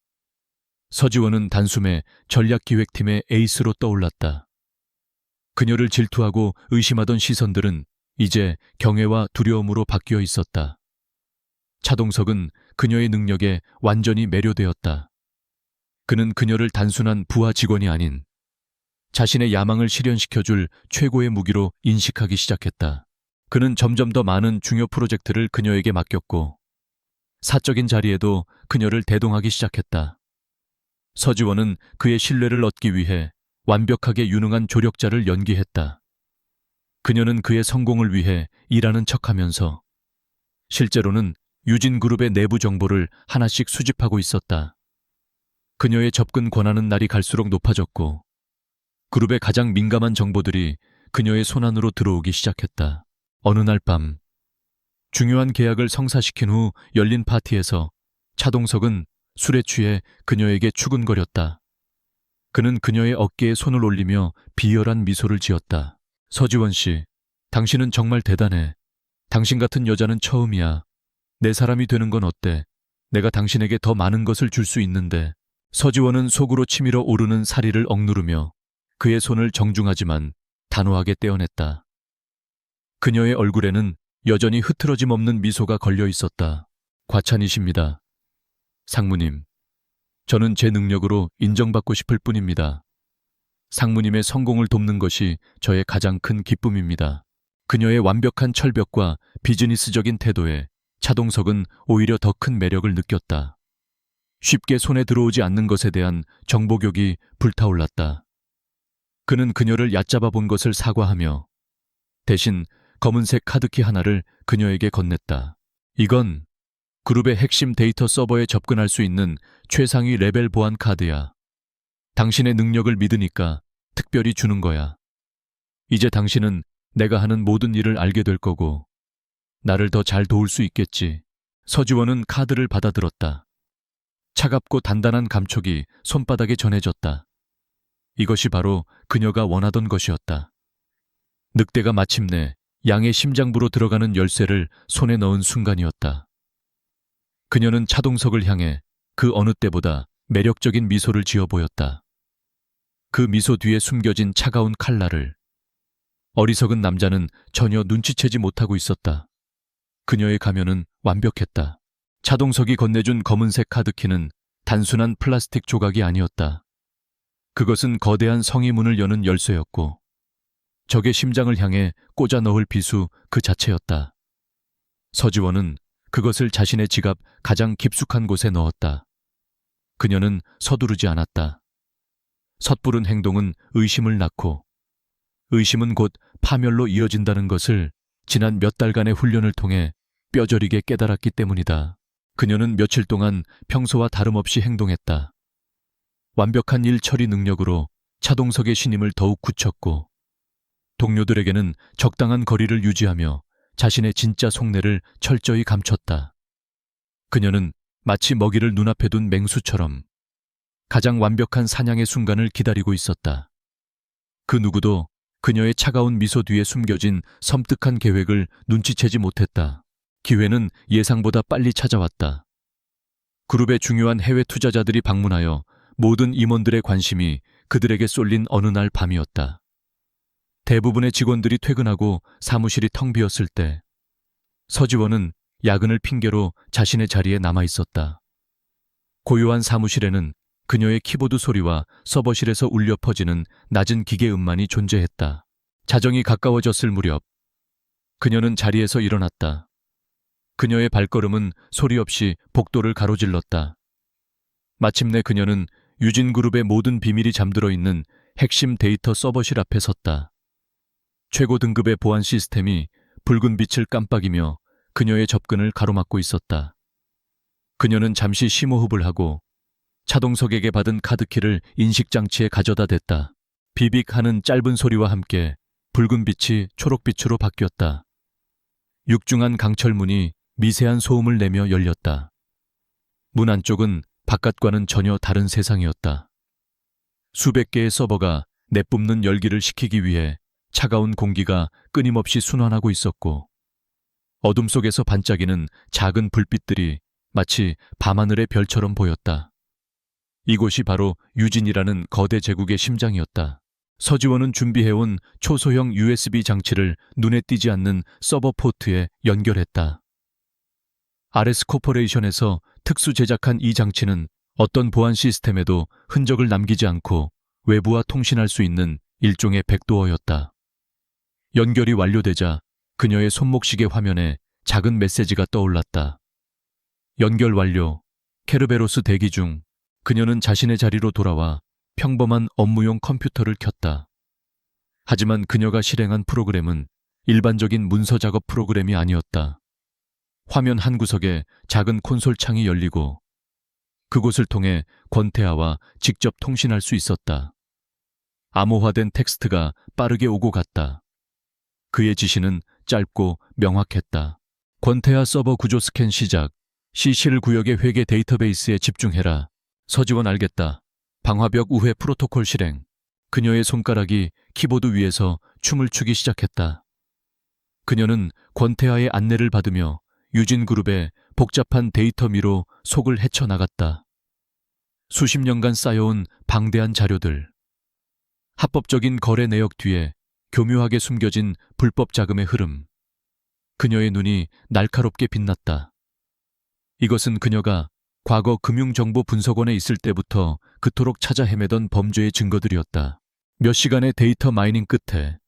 서지원은 단숨에 전략기획팀의 에이스로 떠올랐다. 그녀를 질투하고 의심하던 시선들은 이제 경외와 두려움으로 바뀌어 있었다. 차동석은 그녀의 능력에 완전히 매료되었다. 그는 그녀를 단순한 부하 직원이 아닌 자신의 야망을 실현시켜줄 최고의 무기로 인식하기 시작했다. 그는 점점 더 많은 중요 프로젝트를 그녀에게 맡겼고 사적인 자리에도 그녀를 대동하기 시작했다. 서지원은 그의 신뢰를 얻기 위해 완벽하게 유능한 조력자를 연기했다. 그녀는 그의 성공을 위해 일하는 척하면서 실제로는 유진그룹의 내부 정보를 하나씩 수집하고 있었다. 그녀의 접근 권한은 날이 갈수록 높아졌고 그룹의 가장 민감한 정보들이 그녀의 손안으로 들어오기 시작했다. 어느 날 밤, 중요한 계약을 성사시킨 후 열린 파티에서 차동석은 술에 취해 그녀에게 추근거렸다. 그는 그녀의 어깨에 손을 올리며 비열한 미소를 지었다. 서지원 씨, 당신은 정말 대단해. 당신 같은 여자는 처음이야. 내 사람이 되는 건 어때? 내가 당신에게 더 많은 것을 줄 수 있는데. 서지원은 속으로 치밀어 오르는 사리를 억누르며 그의 손을 정중하지만 단호하게 떼어냈다. 그녀의 얼굴에는 여전히 흐트러짐 없는 미소가 걸려 있었다. 과찬이십니다. 상무님, 저는 제 능력으로 인정받고 싶을 뿐입니다. 상무님의 성공을 돕는 것이 저의 가장 큰 기쁨입니다. 그녀의 완벽한 철벽과 비즈니스적인 태도에 차동석은 오히려 더 큰 매력을 느꼈다. 쉽게 손에 들어오지 않는 것에 대한 정보욕이 불타올랐다. 그는 그녀를 얕잡아 본 것을 사과하며 대신 검은색 카드키 하나를 그녀에게 건넸다. 이건 그룹의 핵심 데이터 서버에 접근할 수 있는 최상위 레벨 보안 카드야. 당신의 능력을 믿으니까 특별히 주는 거야. 이제 당신은 내가 하는 모든 일을 알게 될 거고 나를 더 잘 도울 수 있겠지. 서지원은 카드를 받아들었다. 차갑고 단단한 감촉이 손바닥에 전해졌다. 이것이 바로 그녀가 원하던 것이었다. 늑대가 마침내 양의 심장부로 들어가는 열쇠를 손에 넣은 순간이었다. 그녀는 차동석을 향해 그 어느 때보다 매력적인 미소를 지어 보였다. 그 미소 뒤에 숨겨진 차가운 칼날을 어리석은 남자는 전혀 눈치채지 못하고 있었다. 그녀의 가면은 완벽했다. 차동석이 건네준 검은색 카드키는 단순한 플라스틱 조각이 아니었다. 그것은 거대한 성의문을 여는 열쇠였고 적의 심장을 향해 꽂아 넣을 비수 그 자체였다. 서지원은 그것을 자신의 지갑 가장 깊숙한 곳에 넣었다. 그녀는 서두르지 않았다. 섣부른 행동은 의심을 낳고 의심은 곧 파멸로 이어진다는 것을 지난 몇 달간의 훈련을 통해 뼈저리게 깨달았기 때문이다. 그녀는 며칠 동안 평소와 다름없이 행동했다. 완벽한 일 처리 능력으로 차동석의 신임을 더욱 굳혔고 동료들에게는 적당한 거리를 유지하며 자신의 진짜 속내를 철저히 감췄다. 그녀는 마치 먹이를 눈앞에 둔 맹수처럼 가장 완벽한 사냥의 순간을 기다리고 있었다. 그 누구도 그녀의 차가운 미소 뒤에 숨겨진 섬뜩한 계획을 눈치채지 못했다. 기회는 예상보다 빨리 찾아왔다. 그룹의 중요한 해외 투자자들이 방문하여 모든 임원들의 관심이 그들에게 쏠린 어느 날 밤이었다. 대부분의 직원들이 퇴근하고 사무실이 텅 비었을 때 서지원은 야근을 핑계로 자신의 자리에 남아 있었다. 고요한 사무실에는 그녀의 키보드 소리와 서버실에서 울려 퍼지는 낮은 기계 음만이 존재했다. 자정이 가까워졌을 무렵 그녀는 자리에서 일어났다. 그녀의 발걸음은 소리 없이 복도를 가로질렀다. 마침내 그녀는 유진그룹의 모든 비밀이 잠들어 있는 핵심 데이터 서버실 앞에 섰다. 최고 등급의 보안 시스템이 붉은 빛을 깜빡이며 그녀의 접근을 가로막고 있었다. 그녀는 잠시 심호흡을 하고 차동석에게 받은 카드키를 인식장치에 가져다 댔다. 비빅 하는 짧은 소리와 함께 붉은 빛이 초록빛으로 바뀌었다. 육중한 강철문이 미세한 소음을 내며 열렸다. 문 안쪽은 바깥과는 전혀 다른 세상이었다. 수백 개의 서버가 내뿜는 열기를 식히기 위해 차가운 공기가 끊임없이 순환하고 있었고, 어둠 속에서 반짝이는 작은 불빛들이 마치 밤하늘의 별처럼 보였다. 이곳이 바로 유진이라는 거대 제국의 심장이었다. 서지원은 준비해온 초소형 USB 장치를 눈에 띄지 않는 서버 포트에 연결했다. RS 코퍼레이션에서 특수 제작한 이 장치는 어떤 보안 시스템에도 흔적을 남기지 않고 외부와 통신할 수 있는 일종의 백도어였다. 연결이 완료되자 그녀의 손목시계 화면에 작은 메시지가 떠올랐다. 연결 완료. 케르베로스 대기 중. 그녀는 자신의 자리로 돌아와 평범한 업무용 컴퓨터를 켰다. 하지만 그녀가 실행한 프로그램은 일반적인 문서 작업 프로그램이 아니었다. 화면 한 구석에 작은 콘솔 창이 열리고 그곳을 통해 권태아와 직접 통신할 수 있었다. 암호화된 텍스트가 빠르게 오고 갔다. 그의 지시는 짧고 명확했다. 권태아 서버 구조 스캔 시작. C7 구역의 회계 데이터베이스에 집중해라. 서지원 알겠다. 방화벽 우회 프로토콜 실행. 그녀의 손가락이 키보드 위에서 춤을 추기 시작했다. 그녀는 권태아의 안내를 받으며 유진그룹의 복잡한 데이터미로 속을 헤쳐나갔다. 수십 년간 쌓여온 방대한 자료들. 합법적인 거래 내역 뒤에 교묘하게 숨겨진 불법 자금의 흐름. 그녀의 눈이 날카롭게 빛났다. 이것은 그녀가 과거 금융정보분석원에 있을 때부터 그토록 찾아 헤매던 범죄의 증거들이었다. 몇 시간의 데이터 마이닝 끝에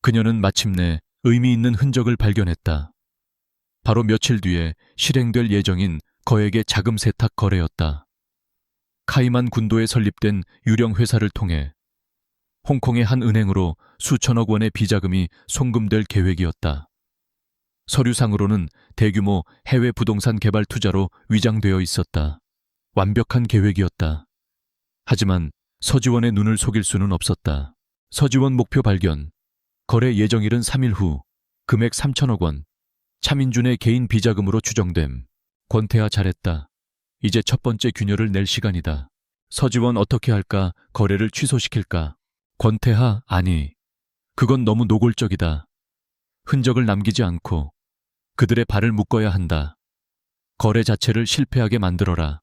그녀는 마침내 의미 있는 흔적을 발견했다. 바로 며칠 뒤에 실행될 예정인 거액의 자금 세탁 거래였다. 카이만 군도에 설립된 유령 회사를 통해 홍콩의 한 은행으로 수천억 원의 비자금이 송금될 계획이었다. 서류상으로는 대규모 해외 부동산 개발 투자로 위장되어 있었다. 완벽한 계획이었다. 하지만 서지원의 눈을 속일 수는 없었다. 서지원 목표 발견. 거래 예정일은 3일 후. 금액 3천억 원. 차민준의 개인 비자금으로 추정됨. 권태아 잘했다. 이제 첫 번째 균열을 낼 시간이다. 서지원 어떻게 할까? 거래를 취소시킬까? 권태아 아니. 그건 너무 노골적이다. 흔적을 남기지 않고 그들의 발을 묶어야 한다. 거래 자체를 실패하게 만들어라.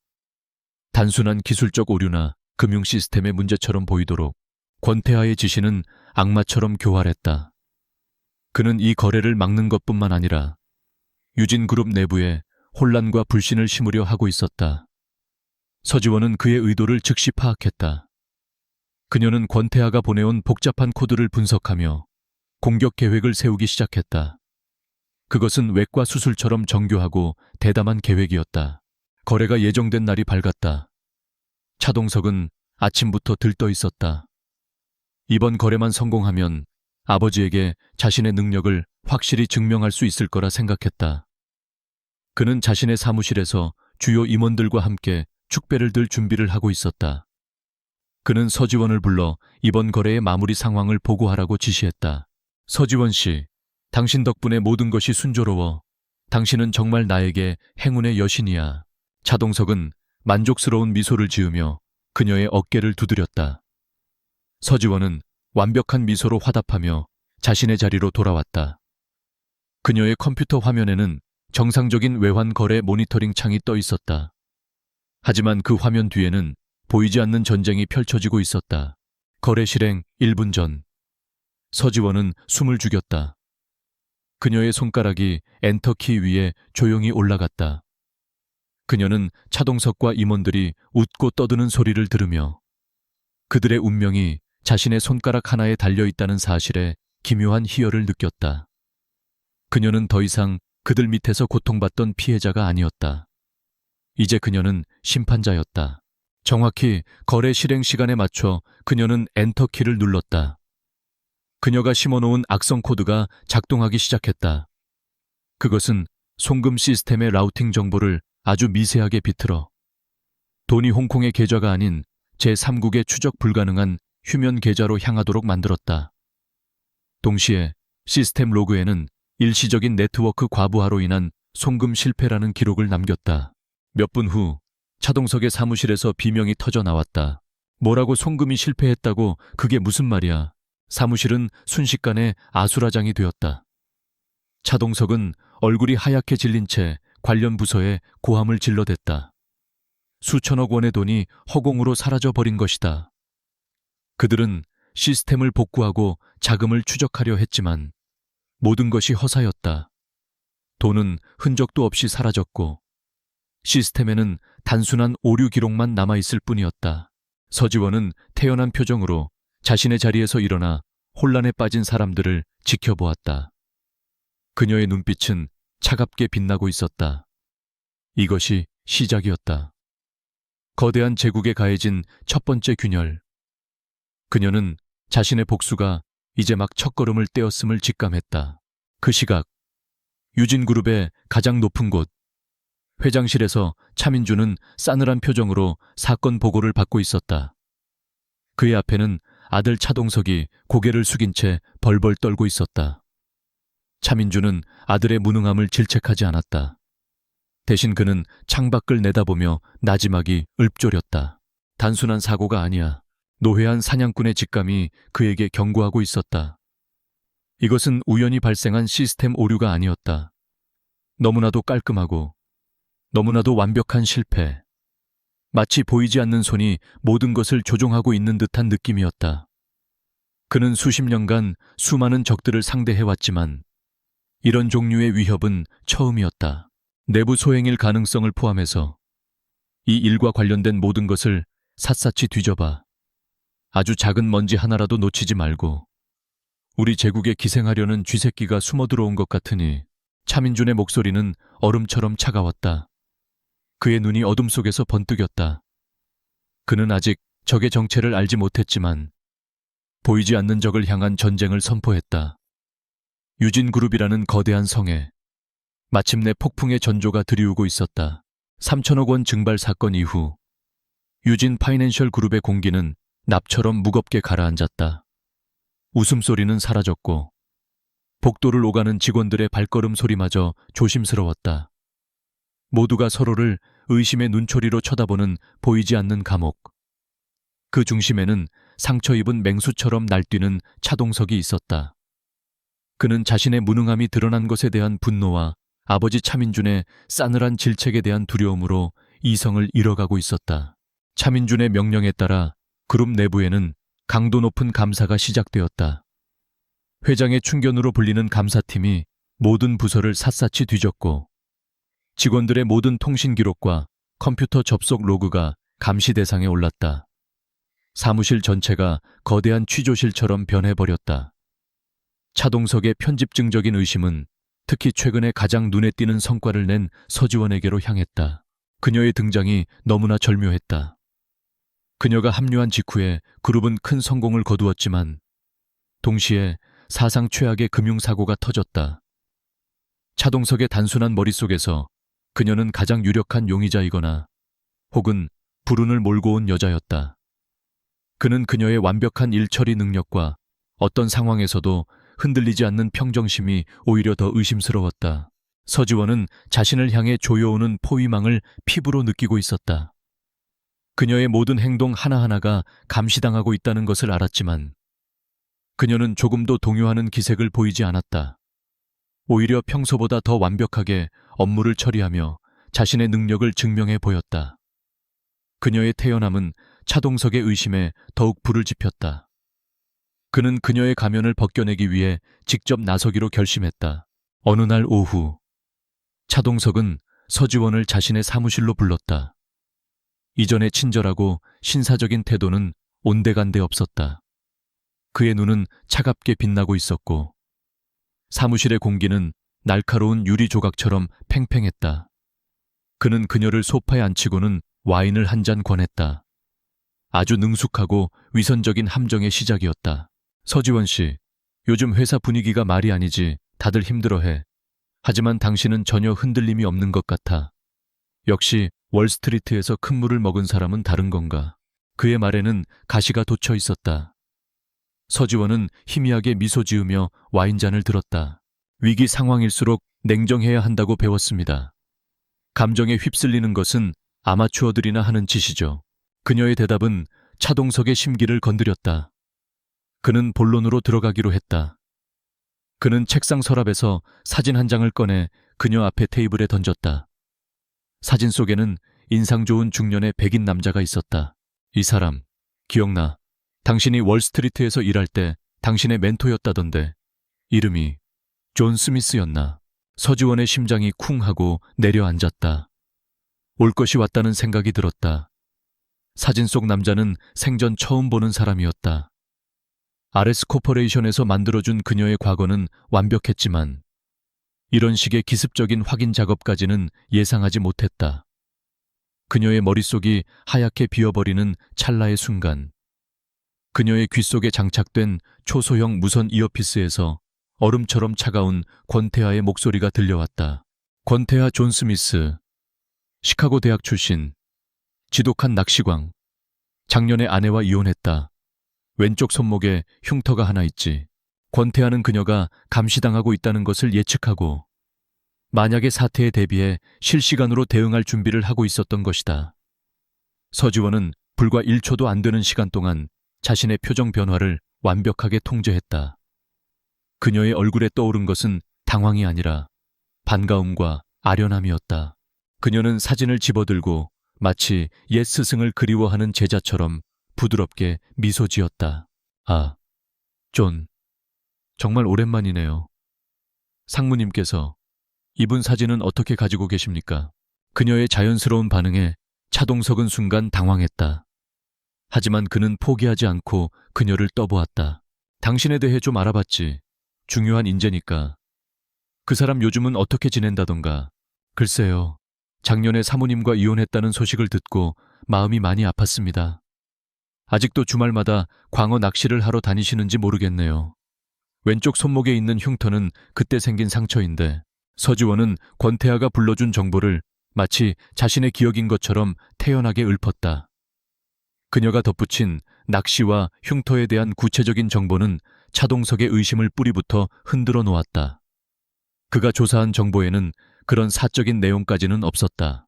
단순한 기술적 오류나 금융 시스템의 문제처럼 보이도록. 권태아의 지시는 악마처럼 교활했다. 그는 이 거래를 막는 것뿐만 아니라 유진그룹 내부에 혼란과 불신을 심으려 하고 있었다. 서지원은 그의 의도를 즉시 파악했다. 그녀는 권태아가 보내온 복잡한 코드를 분석하며 공격 계획을 세우기 시작했다. 그것은 외과 수술처럼 정교하고 대담한 계획이었다. 거래가 예정된 날이 밝았다. 차동석은 아침부터 들떠 있었다. 이번 거래만 성공하면 아버지에게 자신의 능력을 확실히 증명할 수 있을 거라 생각했다. 그는 자신의 사무실에서 주요 임원들과 함께 축배를 들 준비를 하고 있었다. 그는 서지원을 불러 이번 거래의 마무리 상황을 보고하라고 지시했다. 서지원 씨, 당신 덕분에 모든 것이 순조로워. 당신은 정말 나에게 행운의 여신이야. 차동석은 만족스러운 미소를 지으며 그녀의 어깨를 두드렸다. 서지원은 완벽한 미소로 화답하며 자신의 자리로 돌아왔다. 그녀의 컴퓨터 화면에는 정상적인 외환 거래 모니터링 창이 떠 있었다. 하지만 그 화면 뒤에는 보이지 않는 전쟁이 펼쳐지고 있었다. 거래 실행 1분 전. 서지원은 숨을 죽였다. 그녀의 손가락이 엔터키 위에 조용히 올라갔다. 그녀는 차동석과 임원들이 웃고 떠드는 소리를 들으며 그들의 운명이 자신의 손가락 하나에 달려있다는 사실에 기묘한 희열을 느꼈다. 그녀는 더 이상 그들 밑에서 고통받던 피해자가 아니었다. 이제 그녀는 심판자였다. 정확히 거래 실행 시간에 맞춰 그녀는 엔터키를 눌렀다. 그녀가 심어놓은 악성 코드가 작동하기 시작했다. 그것은 송금 시스템의 라우팅 정보를 아주 미세하게 비틀어 돈이 홍콩의 계좌가 아닌 제3국의 추적 불가능한 휴면 계좌로 향하도록 만들었다. 동시에 시스템 로그에는 일시적인 네트워크 과부하로 인한 송금 실패라는 기록을 남겼다. 몇 분 후 차동석의 사무실에서 비명이 터져 나왔다. 뭐라고 송금이 실패했다고, 그게 무슨 말이야. 사무실은 순식간에 아수라장이 되었다. 차동석은 얼굴이 하얗게 질린 채 관련 부서에 고함을 질러댔다. 수천억 원의 돈이 허공으로 사라져버린 것이다. 그들은 시스템을 복구하고 자금을 추적하려 했지만 모든 것이 허사였다. 돈은 흔적도 없이 사라졌고 시스템에는 단순한 오류 기록만 남아있을 뿐이었다. 서지원은 태연한 표정으로 자신의 자리에서 일어나 혼란에 빠진 사람들을 지켜보았다. 그녀의 눈빛은 차갑게 빛나고 있었다. 이것이 시작이었다. 거대한 제국에 가해진 첫 번째 균열. 그녀는 자신의 복수가 이제 막 첫걸음을 떼었음을 직감했다. 그 시각, 유진그룹의 가장 높은 곳, 회장실에서 차민주는 싸늘한 표정으로 사건 보고를 받고 있었다. 그의 앞에는 아들 차동석이 고개를 숙인 채 벌벌 떨고 있었다. 차민주는 아들의 무능함을 질책하지 않았다. 대신 그는 창밖을 내다보며 나지막이 읊조렸다. 단순한 사고가 아니야. 노회한 사냥꾼의 직감이 그에게 경고하고 있었다. 이것은 우연히 발생한 시스템 오류가 아니었다. 너무나도 깔끔하고 너무나도 완벽한 실패. 마치 보이지 않는 손이 모든 것을 조종하고 있는 듯한 느낌이었다. 그는 수십 년간 수많은 적들을 상대해왔지만 이런 종류의 위협은 처음이었다. 내부 소행일 가능성을 포함해서 이 일과 관련된 모든 것을 샅샅이 뒤져봐. 아주 작은 먼지 하나라도 놓치지 말고. 우리 제국에 기생하려는 쥐새끼가 숨어 들어온 것 같으니. 차민준의 목소리는 얼음처럼 차가웠다. 그의 눈이 어둠 속에서 번뜩였다. 그는 아직 적의 정체를 알지 못했지만 보이지 않는 적을 향한 전쟁을 선포했다. 유진그룹이라는 거대한 성에 마침내 폭풍의 전조가 들이우고 있었다. 3천억 원 증발 사건 이후 유진 파이낸셜 그룹의 공기는 납처럼 무겁게 가라앉았다. 웃음소리는 사라졌고 복도를 오가는 직원들의 발걸음 소리마저 조심스러웠다. 모두가 서로를 의심의 눈초리로 쳐다보는 보이지 않는 감옥. 그 중심에는 상처 입은 맹수처럼 날뛰는 차동석이 있었다. 그는 자신의 무능함이 드러난 것에 대한 분노와 아버지 차민준의 싸늘한 질책에 대한 두려움으로 이성을 잃어가고 있었다. 차민준의 명령에 따라 그룹 내부에는 강도 높은 감사가 시작되었다. 회장의 충견으로 불리는 감사팀이 모든 부서를 샅샅이 뒤졌고 직원들의 모든 통신 기록과 컴퓨터 접속 로그가 감시 대상에 올랐다. 사무실 전체가 거대한 취조실처럼 변해버렸다. 차동석의 편집증적인 의심은 특히 최근에 가장 눈에 띄는 성과를 낸 서지원에게로 향했다. 그녀의 등장이 너무나 절묘했다. 그녀가 합류한 직후에 그룹은 큰 성공을 거두었지만 동시에 사상 최악의 금융사고가 터졌다. 차동석의 단순한 머릿속에서 그녀는 가장 유력한 용의자이거나 혹은 불운을 몰고 온 여자였다. 그는 그녀의 완벽한 일처리 능력과 어떤 상황에서도 흔들리지 않는 평정심이 오히려 더 의심스러웠다. 서지원은 자신을 향해 조여오는 포위망을 피부로 느끼고 있었다. 그녀의 모든 행동 하나하나가 감시당하고 있다는 것을 알았지만 그녀는 조금도 동요하는 기색을 보이지 않았다. 오히려 평소보다 더 완벽하게 업무를 처리하며 자신의 능력을 증명해 보였다. 그녀의 태연함은 차동석의 의심에 더욱 불을 지폈다. 그는 그녀의 가면을 벗겨내기 위해 직접 나서기로 결심했다. 어느 날 오후, 차동석은 서지원을 자신의 사무실로 불렀다. 이전의 친절하고 신사적인 태도는 온데간데 없었다. 그의 눈은 차갑게 빛나고 있었고 사무실의 공기는 날카로운 유리 조각처럼 팽팽했다. 그는 그녀를 소파에 앉히고는 와인을 한 잔 권했다. 아주 능숙하고 위선적인 함정의 시작이었다. 서지원 씨, 요즘 회사 분위기가 말이 아니지. 다들 힘들어해. 하지만 당신은 전혀 흔들림이 없는 것 같아. 역시 월스트리트에서 큰 물을 먹은 사람은 다른 건가? 그의 말에는 가시가 돋쳐 있었다. 서지원은 희미하게 미소 지으며 와인잔을 들었다. 위기 상황일수록 냉정해야 한다고 배웠습니다. 감정에 휩쓸리는 것은 아마추어들이나 하는 짓이죠. 그녀의 대답은 차동석의 심기를 건드렸다. 그는 본론으로 들어가기로 했다. 그는 책상 서랍에서 사진 한 장을 꺼내 그녀 앞에 테이블에 던졌다. 사진 속에는 인상 좋은 중년의 백인 남자가 있었다. 이 사람, 기억나. 당신이 월스트리트에서 일할 때 당신의 멘토였다던데. 이름이 존 스미스였나. 서지원의 심장이 쿵 하고 내려앉았다. 올 것이 왔다는 생각이 들었다. 사진 속 남자는 생전 처음 보는 사람이었다. RS 코퍼레이션에서 만들어준 그녀의 과거는 완벽했지만 이런 식의 기습적인 확인 작업까지는 예상하지 못했다. 그녀의 머릿속이 하얗게 비어버리는 찰나의 순간, 그녀의 귀 속에 장착된 초소형 무선 이어피스에서 얼음처럼 차가운 권태하의 목소리가 들려왔다. 권태하 존 스미스, 시카고 대학 출신, 지독한 낚시광, 작년에 아내와 이혼했다. 왼쪽 손목에 흉터가 하나 있지. 권태하는 그녀가 감시당하고 있다는 것을 예측하고 만약의 사태에 대비해 실시간으로 대응할 준비를 하고 있었던 것이다. 서지원은 불과 1초도 안 되는 시간 동안 자신의 표정 변화를 완벽하게 통제했다. 그녀의 얼굴에 떠오른 것은 당황이 아니라 반가움과 아련함이었다. 그녀는 사진을 집어들고 마치 옛 스승을 그리워하는 제자처럼 부드럽게 미소 지었다. 아, 존, 정말 오랜만이네요. 상무님께서 이분 사진은 어떻게 가지고 계십니까? 그녀의 자연스러운 반응에 차동석은 순간 당황했다. 하지만 그는 포기하지 않고 그녀를 떠보았다. 당신에 대해 좀 알아봤지. 중요한 인재니까. 그 사람 요즘은 어떻게 지낸다던가. 글쎄요. 작년에 사모님과 이혼했다는 소식을 듣고 마음이 많이 아팠습니다. 아직도 주말마다 광어 낚시를 하러 다니시는지 모르겠네요. 왼쪽 손목에 있는 흉터는 그때 생긴 상처인데 서지원은 권태하가 불러준 정보를 마치 자신의 기억인 것처럼 태연하게 읊었다. 그녀가 덧붙인 낚시와 흉터에 대한 구체적인 정보는 차동석의 의심을 뿌리부터 흔들어 놓았다. 그가 조사한 정보에는 그런 사적인 내용까지는 없었다.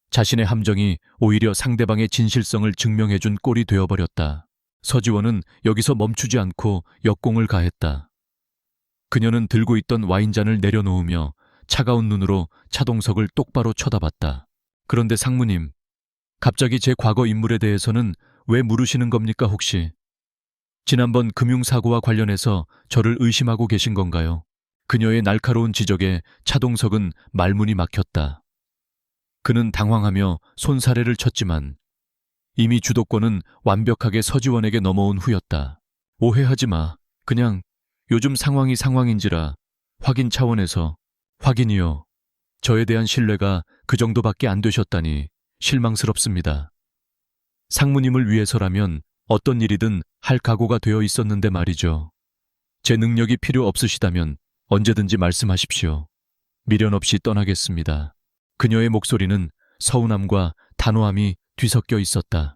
자신의 함정이 오히려 상대방의 진실성을 증명해준 꼴이 되어버렸다. 서지원은 여기서 멈추지 않고 역공을 가했다. 그녀는 들고 있던 와인잔을 내려놓으며 차가운 눈으로 차동석을 똑바로 쳐다봤다. 그런데 상무님, 갑자기 제 과거 인물에 대해서는 왜 물으시는 겁니까 혹시? 지난번 금융사고와 관련해서 저를 의심하고 계신 건가요? 그녀의 날카로운 지적에 차동석은 말문이 막혔다. 그는 당황하며 손사래를 쳤지만 이미 주도권은 완벽하게 서지원에게 넘어온 후였다. 오해하지 마. 그냥 요즘 상황이 상황인지라 확인 차원에서. 확인이요. 저에 대한 신뢰가 그 정도밖에 안 되셨다니 실망스럽습니다. 상무님을 위해서라면 어떤 일이든 할 각오가 되어 있었는데 말이죠. 제 능력이 필요 없으시다면 언제든지 말씀하십시오. 미련 없이 떠나겠습니다. 그녀의 목소리는 서운함과 단호함이 뒤섞여 있었다.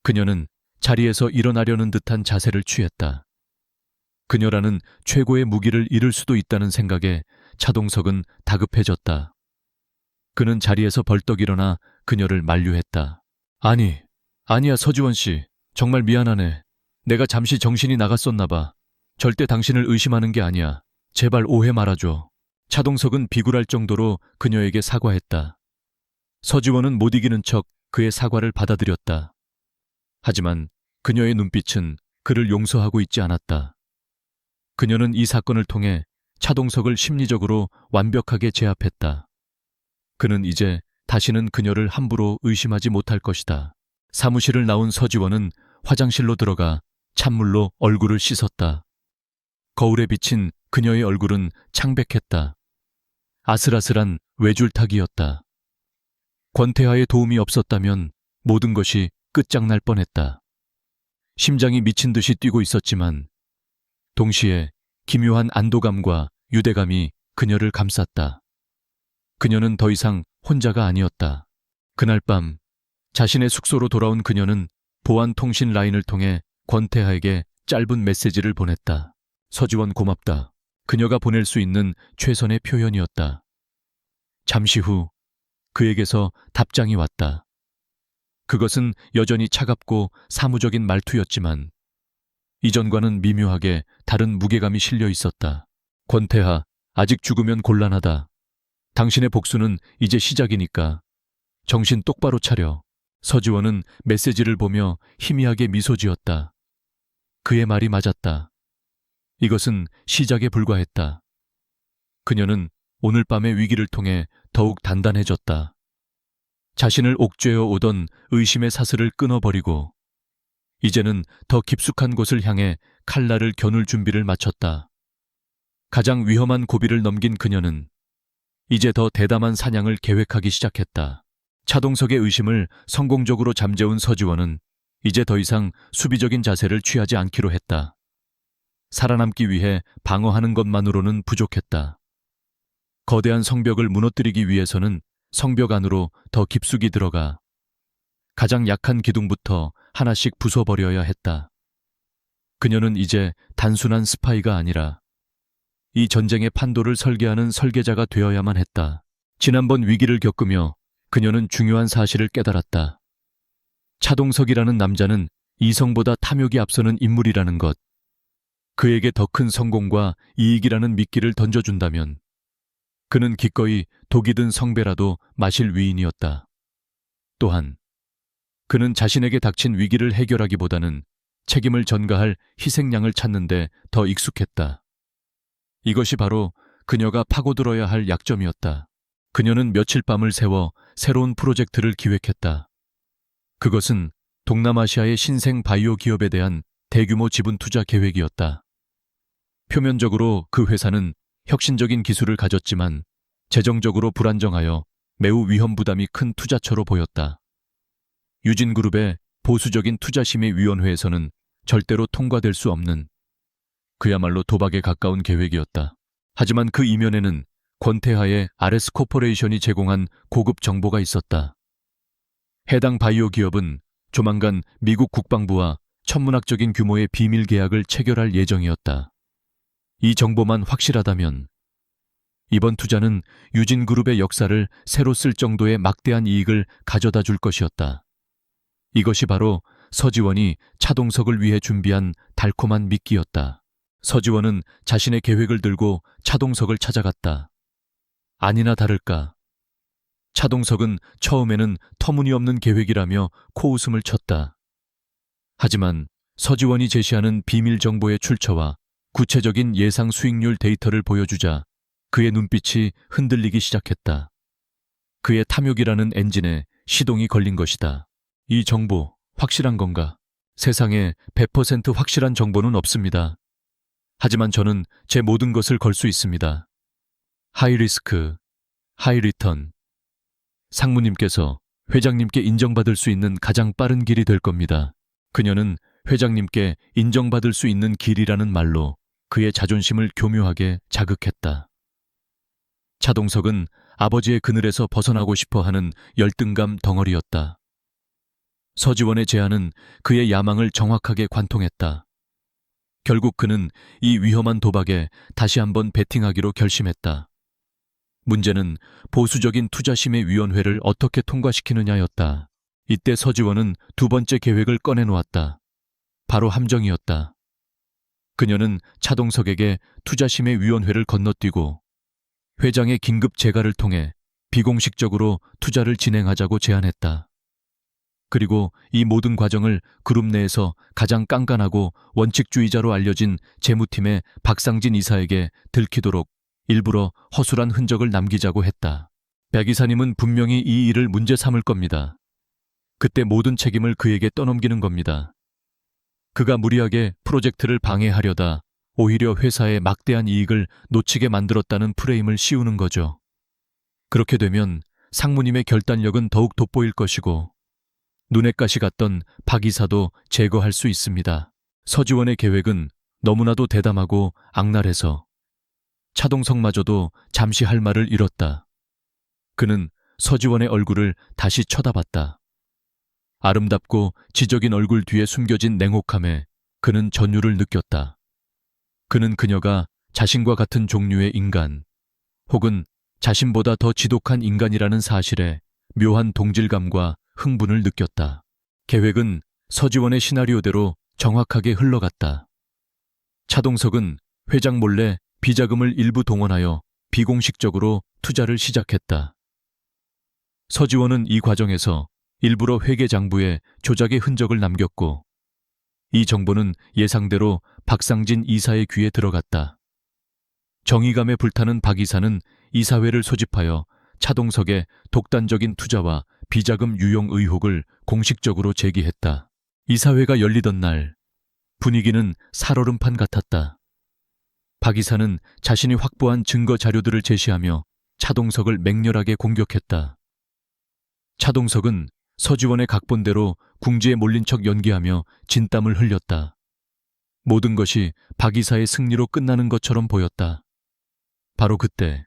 그녀는 자리에서 일어나려는 듯한 자세를 취했다. 그녀라는 최고의 무기를 잃을 수도 있다는 생각에 차동석은 다급해졌다. 그는 자리에서 벌떡 일어나 그녀를 만류했다. 아니야 서지원 씨. 정말 미안하네. 내가 잠시 정신이 나갔었나 봐. 절대 당신을 의심하는 게 아니야. 제발 오해 말아줘. 차동석은 비굴할 정도로 그녀에게 사과했다. 서지원은 못 이기는 척 그의 사과를 받아들였다. 하지만 그녀의 눈빛은 그를 용서하고 있지 않았다. 그녀는 이 사건을 통해 차동석을 심리적으로 완벽하게 제압했다. 그는 이제 다시는 그녀를 함부로 의심하지 못할 것이다. 사무실을 나온 서지원은 화장실로 들어가 찬물로 얼굴을 씻었다. 거울에 비친 그녀의 얼굴은 창백했다. 아슬아슬한 외줄타기였다. 권태하의 도움이 없었다면 모든 것이 끝장날 뻔했다. 심장이 미친 듯이 뛰고 있었지만 동시에 기묘한 안도감과 유대감이 그녀를 감쌌다. 그녀는 더 이상 혼자가 아니었다. 그날 밤 자신의 숙소로 돌아온 그녀는 보안 통신 라인을 통해 권태하에게 짧은 메시지를 보냈다. 서지원 고맙다. 그녀가 보낼 수 있는 최선의 표현이었다. 잠시 후 그에게서 답장이 왔다. 그것은 여전히 차갑고 사무적인 말투였지만 이전과는 미묘하게 다른 무게감이 실려 있었다. 권태하, 아직 죽으면 곤란하다. 당신의 복수는 이제 시작이니까 정신 똑바로 차려. 서지원은 메시지를 보며 희미하게 미소 지었다. 그의 말이 맞았다. 이것은 시작에 불과했다. 그녀는 오늘 밤의 위기를 통해 더욱 단단해졌다. 자신을 옥죄어 오던 의심의 사슬을 끊어버리고 이제는 더 깊숙한 곳을 향해 칼날을 겨눌 준비를 마쳤다. 가장 위험한 고비를 넘긴 그녀는 이제 더 대담한 사냥을 계획하기 시작했다. 차동석의 의심을 성공적으로 잠재운 서지원은 이제 더 이상 수비적인 자세를 취하지 않기로 했다. 살아남기 위해 방어하는 것만으로는 부족했다. 거대한 성벽을 무너뜨리기 위해서는 성벽 안으로 더 깊숙이 들어가 가장 약한 기둥부터 하나씩 부숴버려야 했다. 그녀는 이제 단순한 스파이가 아니라 이 전쟁의 판도를 설계하는 설계자가 되어야만 했다. 지난번 위기를 겪으며 그녀는 중요한 사실을 깨달았다. 차동석이라는 남자는 이성보다 탐욕이 앞서는 인물이라는 것. 그에게 더 큰 성공과 이익이라는 미끼를 던져준다면 그는 기꺼이 독이 든 성배라도 마실 위인이었다. 또한 그는 자신에게 닥친 위기를 해결하기보다는 책임을 전가할 희생양을 찾는 데 더 익숙했다. 이것이 바로 그녀가 파고들어야 할 약점이었다. 그녀는 며칠 밤을 새워 새로운 프로젝트를 기획했다. 그것은 동남아시아의 신생 바이오 기업에 대한 대규모 지분 투자 계획이었다. 표면적으로 그 회사는 혁신적인 기술을 가졌지만 재정적으로 불안정하여 매우 위험 부담이 큰 투자처로 보였다. 유진그룹의 보수적인 투자심의위원회에서는 절대로 통과될 수 없는 그야말로 도박에 가까운 계획이었다. 하지만 그 이면에는 권태하의 RS 코퍼레이션이 제공한 고급 정보가 있었다. 해당 바이오 기업은 조만간 미국 국방부와 천문학적인 규모의 비밀 계약을 체결할 예정이었다. 이 정보만 확실하다면 이번 투자는 유진그룹의 역사를 새로 쓸 정도의 막대한 이익을 가져다 줄 것이었다. 이것이 바로 서지원이 차동석을 위해 준비한 달콤한 미끼였다. 서지원은 자신의 계획을 들고 차동석을 찾아갔다. 아니나 다를까. 차동석은 처음에는 터무니없는 계획이라며 코웃음을 쳤다. 하지만 서지원이 제시하는 비밀 정보의 출처와 구체적인 예상 수익률 데이터를 보여주자 그의 눈빛이 흔들리기 시작했다. 그의 탐욕이라는 엔진에 시동이 걸린 것이다. 이 정보 확실한 건가? 세상에 100% 확실한 정보는 없습니다. 하지만 저는 제 모든 것을 걸 수 있습니다. 하이 리스크, 하이 리턴. 상무님께서 회장님께 인정받을 수 있는 가장 빠른 길이 될 겁니다. 그녀는 회장님께 인정받을 수 있는 길이라는 말로 그의 자존심을 교묘하게 자극했다. 차동석은 아버지의 그늘에서 벗어나고 싶어 하는 열등감 덩어리였다. 서지원의 제안은 그의 야망을 정확하게 관통했다. 결국 그는 이 위험한 도박에 다시 한번 베팅하기로 결심했다. 문제는 보수적인 투자심의위원회를 어떻게 통과시키느냐였다. 이때 서지원은 두 번째 계획을 꺼내놓았다. 바로 함정이었다. 그녀는 차동석에게 투자심의위원회를 건너뛰고 회장의 긴급 재가를 통해 비공식적으로 투자를 진행하자고 제안했다. 그리고 이 모든 과정을 그룹 내에서 가장 깐깐하고 원칙주의자로 알려진 재무팀의 박상진 이사에게 들키도록 일부러 허술한 흔적을 남기자고 했다. 백 이사님은 분명히 이 일을 문제 삼을 겁니다. 그때 모든 책임을 그에게 떠넘기는 겁니다. 그가 무리하게 프로젝트를 방해하려다 오히려 회사의 막대한 이익을 놓치게 만들었다는 프레임을 씌우는 거죠. 그렇게 되면 상무님의 결단력은 더욱 돋보일 것이고 눈에 가시 갔던 박 이사도 제거할 수 있습니다. 서지원의 계획은 너무나도 대담하고 악랄해서 차동석마저도 잠시 할 말을 잃었다. 그는 서지원의 얼굴을 다시 쳐다봤다. 아름답고 지적인 얼굴 뒤에 숨겨진 냉혹함에 그는 전율을 느꼈다. 그는 그녀가 자신과 같은 종류의 인간, 혹은 자신보다 더 지독한 인간이라는 사실에 묘한 동질감과 흥분을 느꼈다. 계획은 서지원의 시나리오대로 정확하게 흘러갔다. 차동석은 회장 몰래 비자금을 일부 동원하여 비공식적으로 투자를 시작했다. 서지원은 이 과정에서 일부러 회계장부에 조작의 흔적을 남겼고, 이 정보는 예상대로 박상진 이사의 귀에 들어갔다. 정의감에 불타는 박 이사는 이사회를 소집하여 차동석의 독단적인 투자와 비자금 유용 의혹을 공식적으로 제기했다. 이사회가 열리던 날, 분위기는 살얼음판 같았다. 박 이사는 자신이 확보한 증거 자료들을 제시하며 차동석을 맹렬하게 공격했다. 차동석은 서지원의 각본대로 궁지에 몰린 척 연기하며 진땀을 흘렸다. 모든 것이 박 이사의 승리로 끝나는 것처럼 보였다. 바로 그때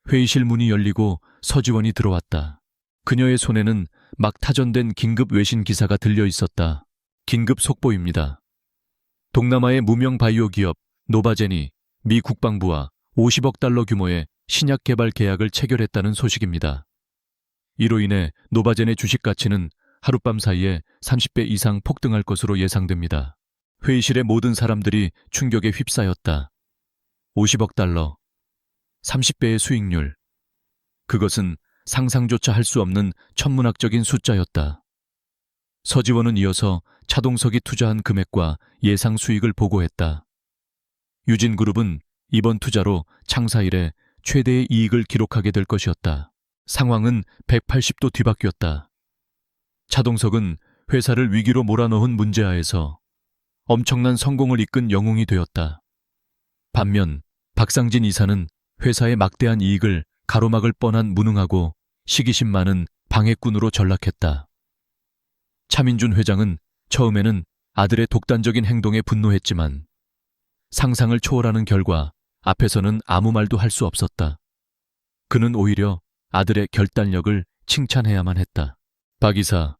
회의실 문이 열리고 서지원이 들어왔다. 그녀의 손에는 막 타전된 긴급 외신 기사가 들려 있었다. 긴급 속보입니다. 동남아의 무명 바이오 기업 노바젠이 미 국방부와 50억 달러 규모의 신약 개발 계약을 체결했다는 소식입니다. 이로 인해 노바젠의 주식 가치는 하룻밤 사이에 30배 이상 폭등할 것으로 예상됩니다. 회의실의 모든 사람들이 충격에 휩싸였다. 50억 달러, 30배의 수익률. 그것은 상상조차 할 수 없는 천문학적인 숫자였다. 서지원은 이어서 차동석이 투자한 금액과 예상 수익을 보고했다. 유진그룹은 이번 투자로 창사 이래 최대의 이익을 기록하게 될 것이었다. 상황은 180도 뒤바뀌었다. 차동석은 회사를 위기로 몰아넣은 문제하에서 엄청난 성공을 이끈 영웅이 되었다. 반면 박상진 이사는 회사의 막대한 이익을 가로막을 뻔한 무능하고 시기심 많은 방해꾼으로 전락했다. 차민준 회장은 처음에는 아들의 독단적인 행동에 분노했지만 상상을 초월하는 결과 앞에서는 아무 말도 할 수 없었다. 그는 오히려 아들의 결단력을 칭찬해야만 했다. 박 이사,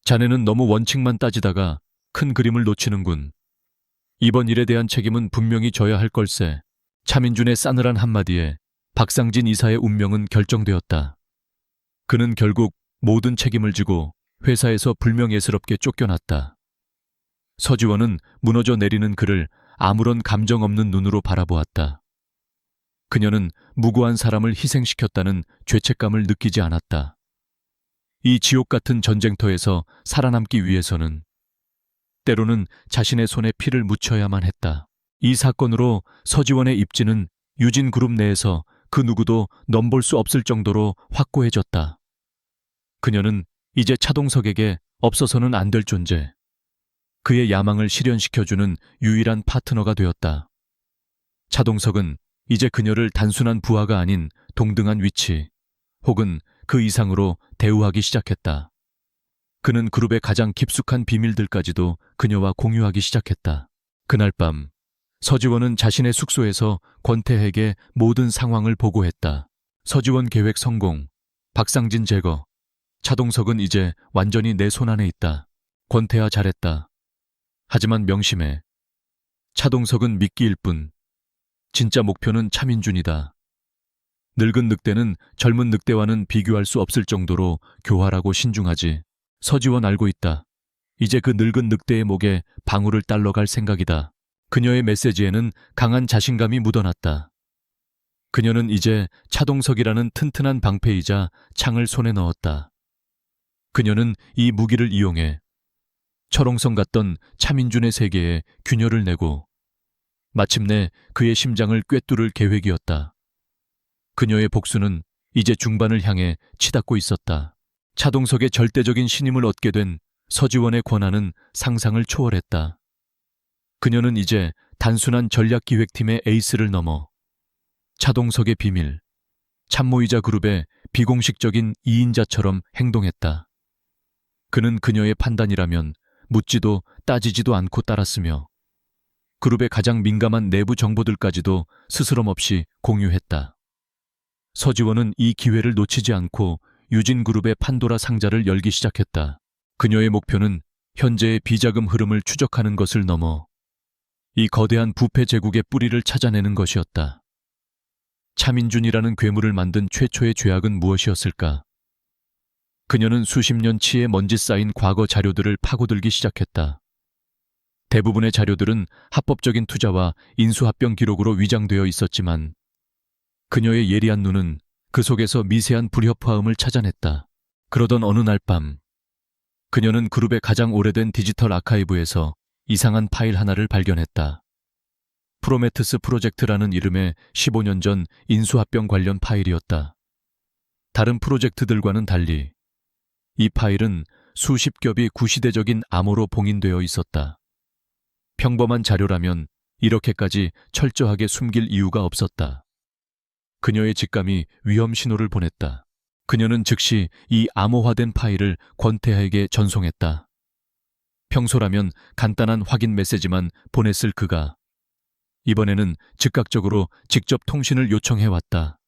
자네는 너무 원칙만 따지다가 큰 그림을 놓치는군. 이번 일에 대한 책임은 분명히 져야 할 걸세. 차민준의 싸늘한 한마디에 박상진 이사의 운명은 결정되었다. 그는 결국 모든 책임을 지고 회사에서 불명예스럽게 쫓겨났다. 서지원은 무너져 내리는 그를 아무런 감정 없는 눈으로 바라보았다. 그녀는 무고한 사람을 희생시켰다는 죄책감을 느끼지 않았다. 이 지옥 같은 전쟁터에서 살아남기 위해서는 때로는 자신의 손에 피를 묻혀야만 했다. 이 사건으로 서지원의 입지는 유진그룹 내에서 그 누구도 넘볼 수 없을 정도로 확고해졌다. 그녀는 이제 차동석에게 없어서는 안 될 존재, 그의 야망을 실현시켜주는 유일한 파트너가 되었다. 차동석은 이제 그녀를 단순한 부하가 아닌 동등한 위치, 혹은 그 이상으로 대우하기 시작했다. 그는 그룹의 가장 깊숙한 비밀들까지도 그녀와 공유하기 시작했다. 그날 밤, 서지원은 자신의 숙소에서 권태에게 모든 상황을 보고했다. 서지원 계획 성공, 박상진 제거, 차동석은 이제 완전히 내 손안에 있다. 권태야 잘했다. 하지만 명심해. 차동석은 미끼일 뿐. 진짜 목표는 차민준이다. 늙은 늑대는 젊은 늑대와는 비교할 수 없을 정도로 교활하고 신중하지. 서지원 알고 있다. 이제 그 늙은 늑대의 목에 방울을 딸러갈 생각이다. 그녀의 메시지에는 강한 자신감이 묻어났다. 그녀는 이제 차동석이라는 튼튼한 방패이자 창을 손에 넣었다. 그녀는 이 무기를 이용해 철옹성 같던 차민준의 세계에 균열을 내고 마침내 그의 심장을 꿰뚫을 계획이었다. 그녀의 복수는 이제 중반을 향해 치닫고 있었다. 차동석의 절대적인 신임을 얻게 된 서지원의 권한은 상상을 초월했다. 그녀는 이제 단순한 전략기획팀의 에이스를 넘어 차동석의 비밀, 참모이자 그룹의 비공식적인 2인자처럼 행동했다. 그는 그녀의 판단이라면 묻지도 따지지도 않고 따랐으며 그룹의 가장 민감한 내부 정보들까지도 스스럼 없이 공유했다. 서지원은 이 기회를 놓치지 않고 유진그룹의 판도라 상자를 열기 시작했다. 그녀의 목표는 현재의 비자금 흐름을 추적하는 것을 넘어 이 거대한 부패 제국의 뿌리를 찾아내는 것이었다. 차민준이라는 괴물을 만든 최초의 죄악은 무엇이었을까? 그녀는 수십 년치의 먼지 쌓인 과거 자료들을 파고들기 시작했다. 대부분의 자료들은 합법적인 투자와 인수합병 기록으로 위장되어 있었지만 그녀의 예리한 눈은 그 속에서 미세한 불협화음을 찾아냈다. 그러던 어느 날 밤, 그녀는 그룹의 가장 오래된 디지털 아카이브에서 이상한 파일 하나를 발견했다. 프로메테스 프로젝트라는 이름의 15년 전 인수합병 관련 파일이었다. 다른 프로젝트들과는 달리 이 파일은 수십 겹이 구시대적인 암호로 봉인되어 있었다. 평범한 자료라면 이렇게까지 철저하게 숨길 이유가 없었다. 그녀의 직감이 위험 신호를 보냈다. 그녀는 즉시 이 암호화된 파일을 권태하에게 전송했다. 평소라면 간단한 확인 메시지만 보냈을 그가 이번에는 즉각적으로 직접 통신을 요청해왔다.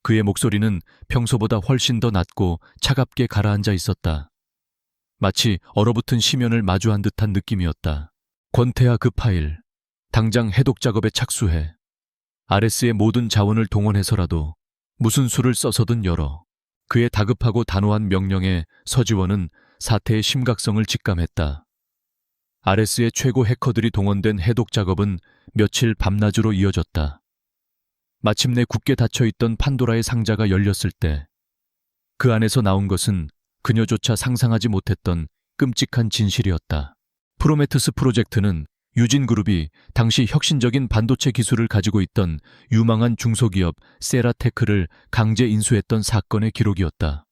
그의 목소리는 평소보다 훨씬 더 낮고 차갑게 가라앉아 있었다. 마치 얼어붙은 심연을 마주한 듯한 느낌이었다. 권태하, 그 파일, 당장 해독 작업에 착수해. RS의 모든 자원을 동원해서라도 무슨 수를 써서든 열어. 그의 다급하고 단호한 명령에 서지원은 사태의 심각성을 직감했다. RS의 최고 해커들이 동원된 해독 작업은 며칠 밤낮으로 이어졌다. 마침내 굳게 닫혀있던 판도라의 상자가 열렸을 때 그 안에서 나온 것은 그녀조차 상상하지 못했던 끔찍한 진실이었다. 프로메테스 프로젝트는 유진그룹이 당시 혁신적인 반도체 기술을 가지고 있던 유망한 중소기업 세라테크를 강제 인수했던 사건의 기록이었다.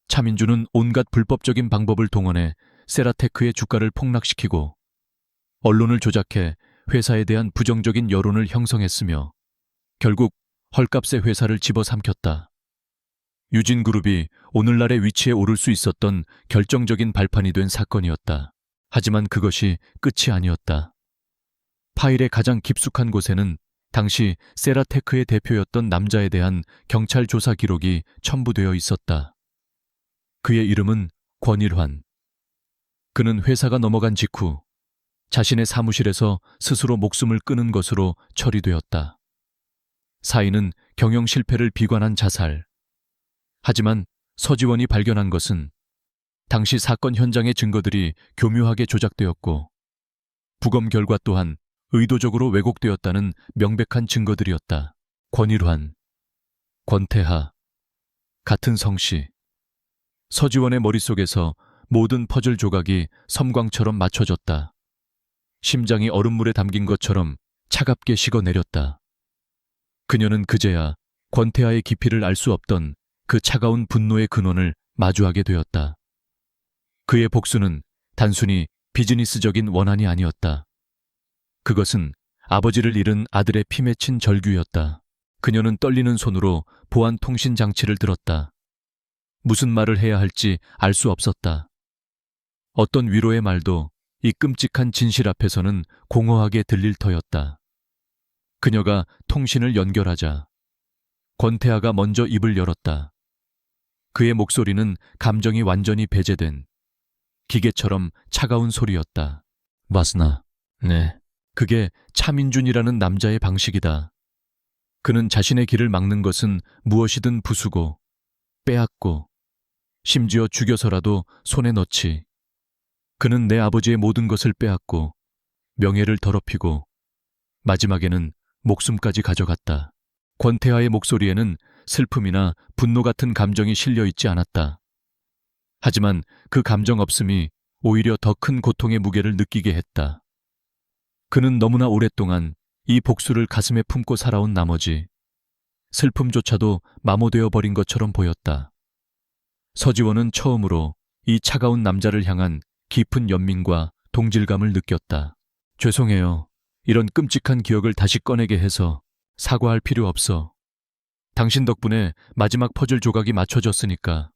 차민준은 온갖 불법적인 방법을 동원해 세라테크의 주가를 폭락시키고 언론을 조작해 회사에 대한 부정적인 여론을 형성했으며 결국 헐값에 회사를 집어삼켰다. 유진그룹이 오늘날의 위치에 오를 수 있었던 결정적인 발판이 된 사건이었다. 하지만 그것이 끝이 아니었다. 파일의 가장 깊숙한 곳에는 당시 세라테크의 대표였던 남자에 대한 경찰 조사 기록이 첨부되어 있었다. 그의 이름은 권일환. 그는 회사가 넘어간 직후 자신의 사무실에서 스스로 목숨을 끊은 것으로 처리되었다. 사인은 경영 실패를 비관한 자살. 하지만 서지원이 발견한 것은 당시 사건 현장의 증거들이 교묘하게 조작되었고 부검 결과 또한 의도적으로 왜곡되었다는 명백한 증거들이었다. 권일환, 권태하, 같은 성씨. 서지원의 머릿속에서 모든 퍼즐 조각이 섬광처럼 맞춰졌다. 심장이 얼음물에 담긴 것처럼 차갑게 식어내렸다. 그녀는 그제야 권태하의 깊이를 알 수 없던 그 차가운 분노의 근원을 마주하게 되었다. 그의 복수는 단순히 비즈니스적인 원한이 아니었다. 그것은 아버지를 잃은 아들의 피 맺힌 절규였다. 그녀는 떨리는 손으로 보안 통신 장치를 들었다. 무슨 말을 해야 할지 알 수 없었다. 어떤 위로의 말도 이 끔찍한 진실 앞에서는 공허하게 들릴 터였다. 그녀가 통신을 연결하자 권태하가 먼저 입을 열었다. 그의 목소리는 감정이 완전히 배제된 기계처럼 차가운 소리였다. 마스나, 네. 그게 차민준이라는 남자의 방식이다. 그는 자신의 길을 막는 것은 무엇이든 부수고 빼앗고 심지어 죽여서라도 손에 넣지. 그는 내 아버지의 모든 것을 빼앗고 명예를 더럽히고 마지막에는 목숨까지 가져갔다. 권태하의 목소리에는 슬픔이나 분노 같은 감정이 실려 있지 않았다. 하지만 그 감정 없음이 오히려 더 큰 고통의 무게를 느끼게 했다. 그는 너무나 오랫동안 이 복수를 가슴에 품고 살아온 나머지 슬픔조차도 마모되어 버린 것처럼 보였다. 서지원은 처음으로 이 차가운 남자를 향한 깊은 연민과 동질감을 느꼈다. 죄송해요. 이런 끔찍한 기억을 다시 꺼내게 해서. 사과할 필요 없어. 당신 덕분에 마지막 퍼즐 조각이 맞춰졌으니까.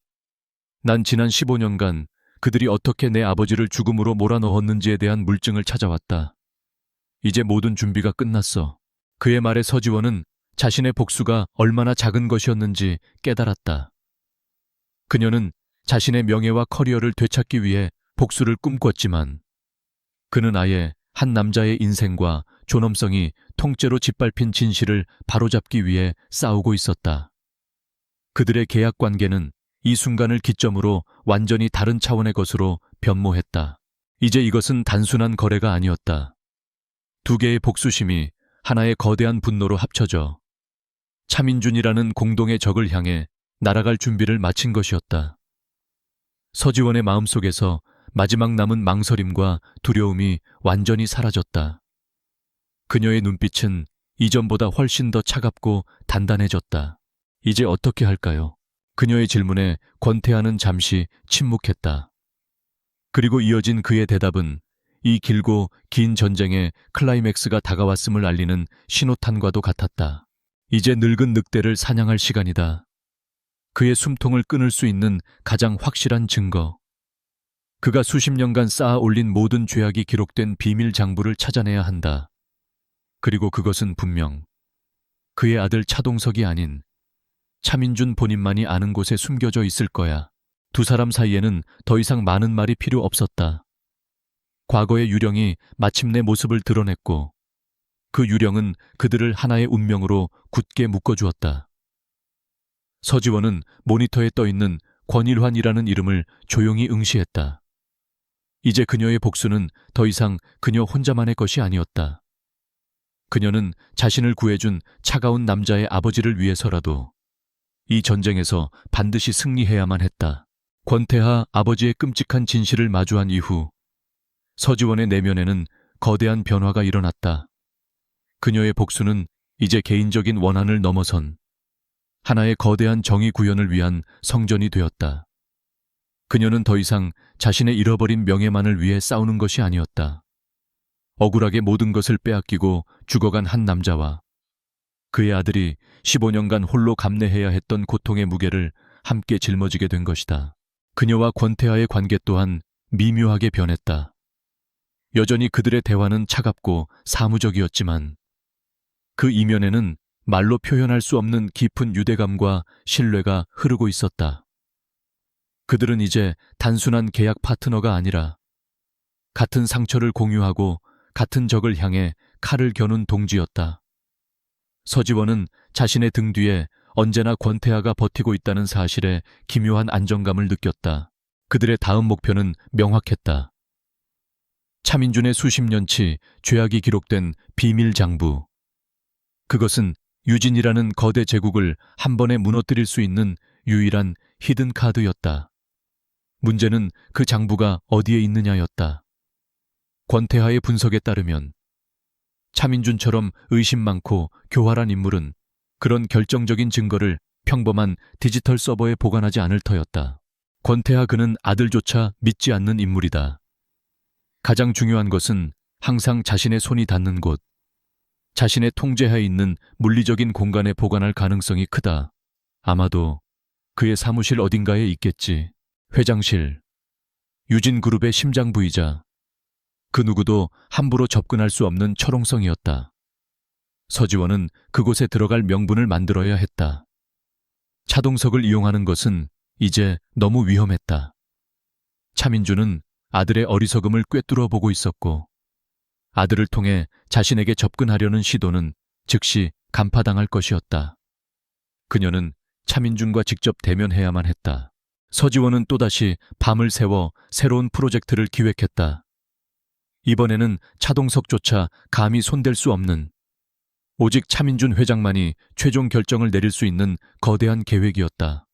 난 지난 15년간 그들이 어떻게 내 아버지를 죽음으로 몰아넣었는지에 대한 물증을 찾아왔다. 이제 모든 준비가 끝났어. 그의 말에 서지원은 자신의 복수가 얼마나 작은 것이었는지 깨달았다. 그녀는 자신의 명예와 커리어를 되찾기 위해 복수를 꿈꿨지만 그는 아예 한 남자의 인생과 존엄성이 통째로 짓밟힌 진실을 바로잡기 위해 싸우고 있었다. 그들의 계약 관계는 이 순간을 기점으로 완전히 다른 차원의 것으로 변모했다. 이제 이것은 단순한 거래가 아니었다. 두 개의 복수심이 하나의 거대한 분노로 합쳐져 차민준이라는 공동의 적을 향해 날아갈 준비를 마친 것이었다. 서지원의 마음속에서 마지막 남은 망설임과 두려움이 완전히 사라졌다. 그녀의 눈빛은 이전보다 훨씬 더 차갑고 단단해졌다. 이제 어떻게 할까요? 그녀의 질문에 권태하는 잠시 침묵했다. 그리고 이어진 그의 대답은 이 길고 긴 전쟁의 클라이맥스가 다가왔음을 알리는 신호탄과도 같았다. 이제 늙은 늑대를 사냥할 시간이다. 그의 숨통을 끊을 수 있는 가장 확실한 증거. 그가 수십 년간 쌓아 올린 모든 죄악이 기록된 비밀 장부를 찾아내야 한다. 그리고 그것은 분명 그의 아들 차동석이 아닌 차민준 본인만이 아는 곳에 숨겨져 있을 거야. 두 사람 사이에는 더 이상 많은 말이 필요 없었다. 과거의 유령이 마침내 모습을 드러냈고 그 유령은 그들을 하나의 운명으로 굳게 묶어주었다. 서지원은 모니터에 떠있는 권일환이라는 이름을 조용히 응시했다. 이제 그녀의 복수는 더 이상 그녀 혼자만의 것이 아니었다. 그녀는 자신을 구해준 차가운 남자의 아버지를 위해서라도 이 전쟁에서 반드시 승리해야만 했다. 권태하 아버지의 끔찍한 진실을 마주한 이후 서지원의 내면에는 거대한 변화가 일어났다. 그녀의 복수는 이제 개인적인 원한을 넘어선 하나의 거대한 정의 구현을 위한 성전이 되었다. 그녀는 더 이상 자신의 잃어버린 명예만을 위해 싸우는 것이 아니었다. 억울하게 모든 것을 빼앗기고 죽어간 한 남자와 그의 아들이 15년간 홀로 감내해야 했던 고통의 무게를 함께 짊어지게 된 것이다. 그녀와 권태하의 관계 또한 미묘하게 변했다. 여전히 그들의 대화는 차갑고 사무적이었지만 그 이면에는 말로 표현할 수 없는 깊은 유대감과 신뢰가 흐르고 있었다. 그들은 이제 단순한 계약 파트너가 아니라 같은 상처를 공유하고 같은 적을 향해 칼을 겨눈 동지였다. 서지원은 자신의 등 뒤에 언제나 권태하가 버티고 있다는 사실에 기묘한 안정감을 느꼈다. 그들의 다음 목표는 명확했다. 차민준의 수십 년치 죄악이 기록된 비밀 장부. 그것은 유진이라는 거대 제국을 한 번에 무너뜨릴 수 있는 유일한 히든 카드였다. 문제는 그 장부가 어디에 있느냐였다. 권태하의 분석에 따르면 차민준처럼 의심 많고 교활한 인물은 그런 결정적인 증거를 평범한 디지털 서버에 보관하지 않을 터였다. 권태하 그는 아들조차 믿지 않는 인물이다. 가장 중요한 것은 항상 자신의 손이 닿는 곳, 자신의 통제하에 있는 물리적인 공간에 보관할 가능성이 크다. 아마도 그의 사무실 어딘가에 있겠지. 회장실, 유진그룹의 심장부이자 그 누구도 함부로 접근할 수 없는 철옹성이었다. 서지원은 그곳에 들어갈 명분을 만들어야 했다. 차동석을 이용하는 것은 이제 너무 위험했다. 차민준은 아들의 어리석음을 꿰뚫어 보고 있었고 아들을 통해 자신에게 접근하려는 시도는 즉시 간파당할 것이었다. 그녀는 차민준과 직접 대면해야만 했다. 서지원은 또다시 밤을 새워 새로운 프로젝트를 기획했다. 이번에는 차동석조차 감히 손댈 수 없는, 오직 차민준 회장만이 최종 결정을 내릴 수 있는 거대한 계획이었다.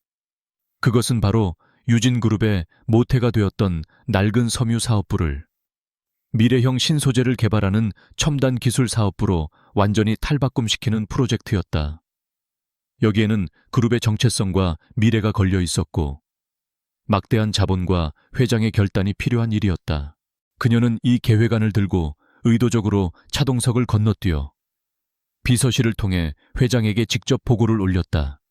그것은 바로 유진그룹의 모태가 되었던 낡은 섬유 사업부를 미래형 신소재를 개발하는 첨단 기술 사업부로 완전히 탈바꿈시키는 프로젝트였다. 여기에는 그룹의 정체성과 미래가 걸려 있었고 막대한 자본과 회장의 결단이 필요한 일이었다. 그녀는 이 계획안을 들고 의도적으로 차동석을 건너뛰어 비서실을 통해 회장에게 직접 보고를 올렸다.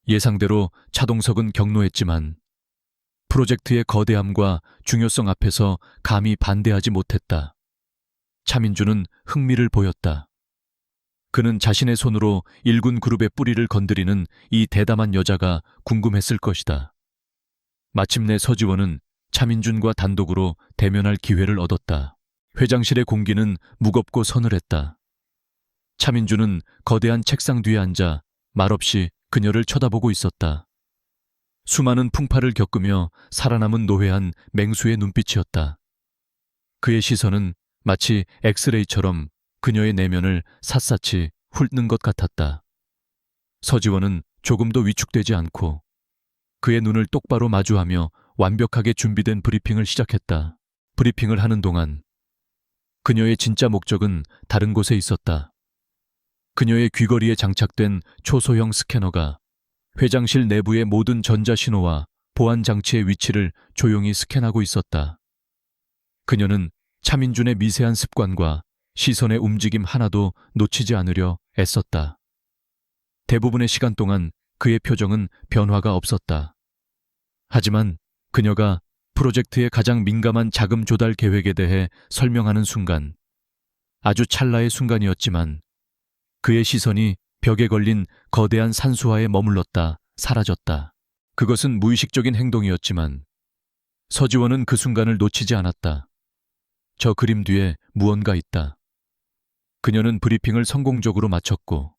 예상대로 차동석은 격노했지만 프로젝트의 거대함과 중요성 앞에서 감히 반대하지 못했다. 차민준은 흥미를 보였다. 그는 자신의 손으로 일군 그룹의 뿌리를 건드리는 이 대담한 여자가 궁금했을 것이다. 마침내 서지원은 차민준과 단독으로 대면할 기회를 얻었다. 회장실의 공기는 무겁고 서늘했다. 차민준은 거대한 책상 뒤에 앉아 말없이 그녀를 쳐다보고 있었다. 수많은 풍파를 겪으며 살아남은 노회한 맹수의 눈빛이었다. 그의 시선은 마치 엑스레이처럼 그녀의 내면을 샅샅이 훑는 것 같았다. 서지원은 조금도 위축되지 않고 그의 눈을 똑바로 마주하며 완벽하게 준비된 브리핑을 시작했다. 브리핑을 하는 동안 그녀의 진짜 목적은 다른 곳에 있었다. 그녀의 귀걸이에 장착된 초소형 스캐너가 회장실 내부의 모든 전자신호와 보안 장치의 위치를 조용히 스캔하고 있었다. 그녀는 차민준의 미세한 습관과 시선의 움직임 하나도 놓치지 않으려 애썼다. 대부분의 시간 동안 그의 표정은 변화가 없었다. 하지만 그녀가 프로젝트의 가장 민감한 자금 조달 계획에 대해 설명하는 순간, 아주 찰나의 순간이었지만 그의 시선이 벽에 걸린 거대한 산수화에 머물렀다 사라졌다. 그것은 무의식적인 행동이었지만 서지원은 그 순간을 놓치지 않았다. 저 그림 뒤에 무언가 있다. 그녀는 브리핑을 성공적으로 마쳤고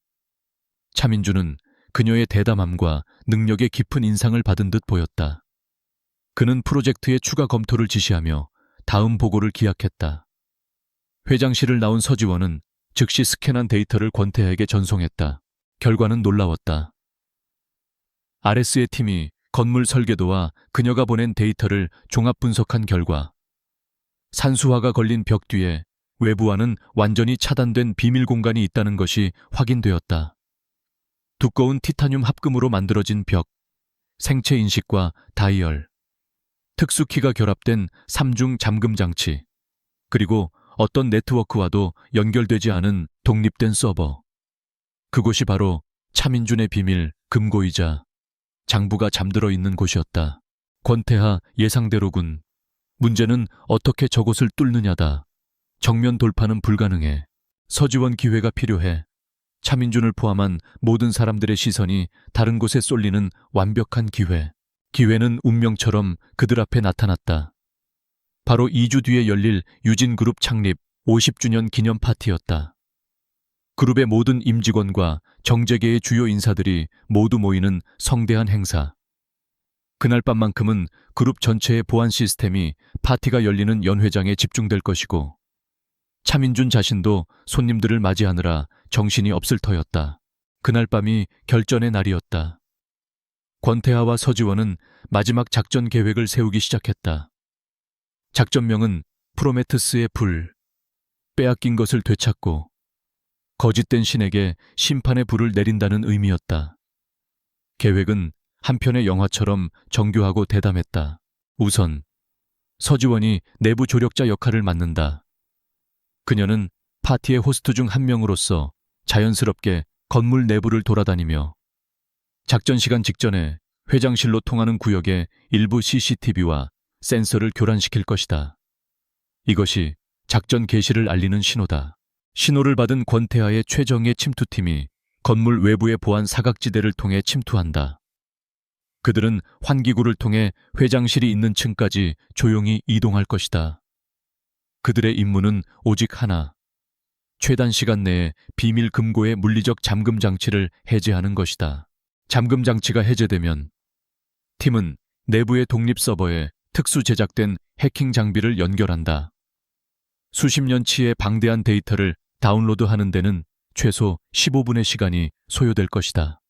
차민준은 그녀의 대담함과 능력의 깊은 인상을 받은 듯 보였다. 그는 프로젝트의 추가 검토를 지시하며 다음 보고를 기약했다. 회장실을 나온 서지원은 즉시 스캔한 데이터를 권태하에게 전송했다. 결과는 놀라웠다. RS의 팀이 건물 설계도와 그녀가 보낸 데이터를 종합 분석한 결과 산수화가 걸린 벽 뒤에 외부와는 완전히 차단된 비밀 공간이 있다는 것이 확인되었다. 두꺼운 티타늄 합금으로 만들어진 벽, 생체 인식과 다이얼, 특수키가 결합된 3중 잠금 장치, 그리고 어떤 네트워크와도 연결되지 않은 독립된 서버. 그곳이 바로 차민준의 비밀 금고이자 장부가 잠들어 있는 곳이었다. 권태하 예상대로군. 문제는 어떻게 저곳을 뚫느냐다. 정면 돌파는 불가능해. 서지원 기회가 필요해. 차민준을 포함한 모든 사람들의 시선이 다른 곳에 쏠리는 완벽한 기회. 기회는 운명처럼 그들 앞에 나타났다. 바로 2주 뒤에 열릴 유진그룹 창립 50주년 기념 파티였다. 그룹의 모든 임직원과 정재계의 주요 인사들이 모두 모이는 성대한 행사. 그날 밤만큼은 그룹 전체의 보안 시스템이 파티가 열리는 연회장에 집중될 것이고 차민준 자신도 손님들을 맞이하느라 정신이 없을 터였다. 그날 밤이 결전의 날이었다. 권태하와 서지원은 마지막 작전 계획을 세우기 시작했다. 작전명은 프로메테스의 불, 빼앗긴 것을 되찾고 거짓된 신에게 심판의 불을 내린다는 의미였다. 계획은 한 편의 영화처럼 정교하고 대담했다. 우선 서지원이 내부 조력자 역할을 맡는다. 그녀는 파티의 호스트 중 한 명으로서 자연스럽게 건물 내부를 돌아다니며 작전 시간 직전에 회장실로 통하는 구역의 일부 CCTV와 센서를 교란시킬 것이다. 이것이 작전 개시를 알리는 신호다. 신호를 받은 권태하의 최정예 침투팀이 건물 외부의 보안 사각지대를 통해 침투한다. 그들은 환기구를 통해 회장실이 있는 층까지 조용히 이동할 것이다. 그들의 임무는 오직 하나, 최단 시간 내에 비밀 금고의 물리적 잠금 장치를 해제하는 것이다. 잠금 장치가 해제되면 팀은 내부의 독립 서버에 특수 제작된 해킹 장비를 연결한다. 수십 년치의 방대한 데이터를 다운로드하는 데는 최소 15분의 시간이 소요될 것이다.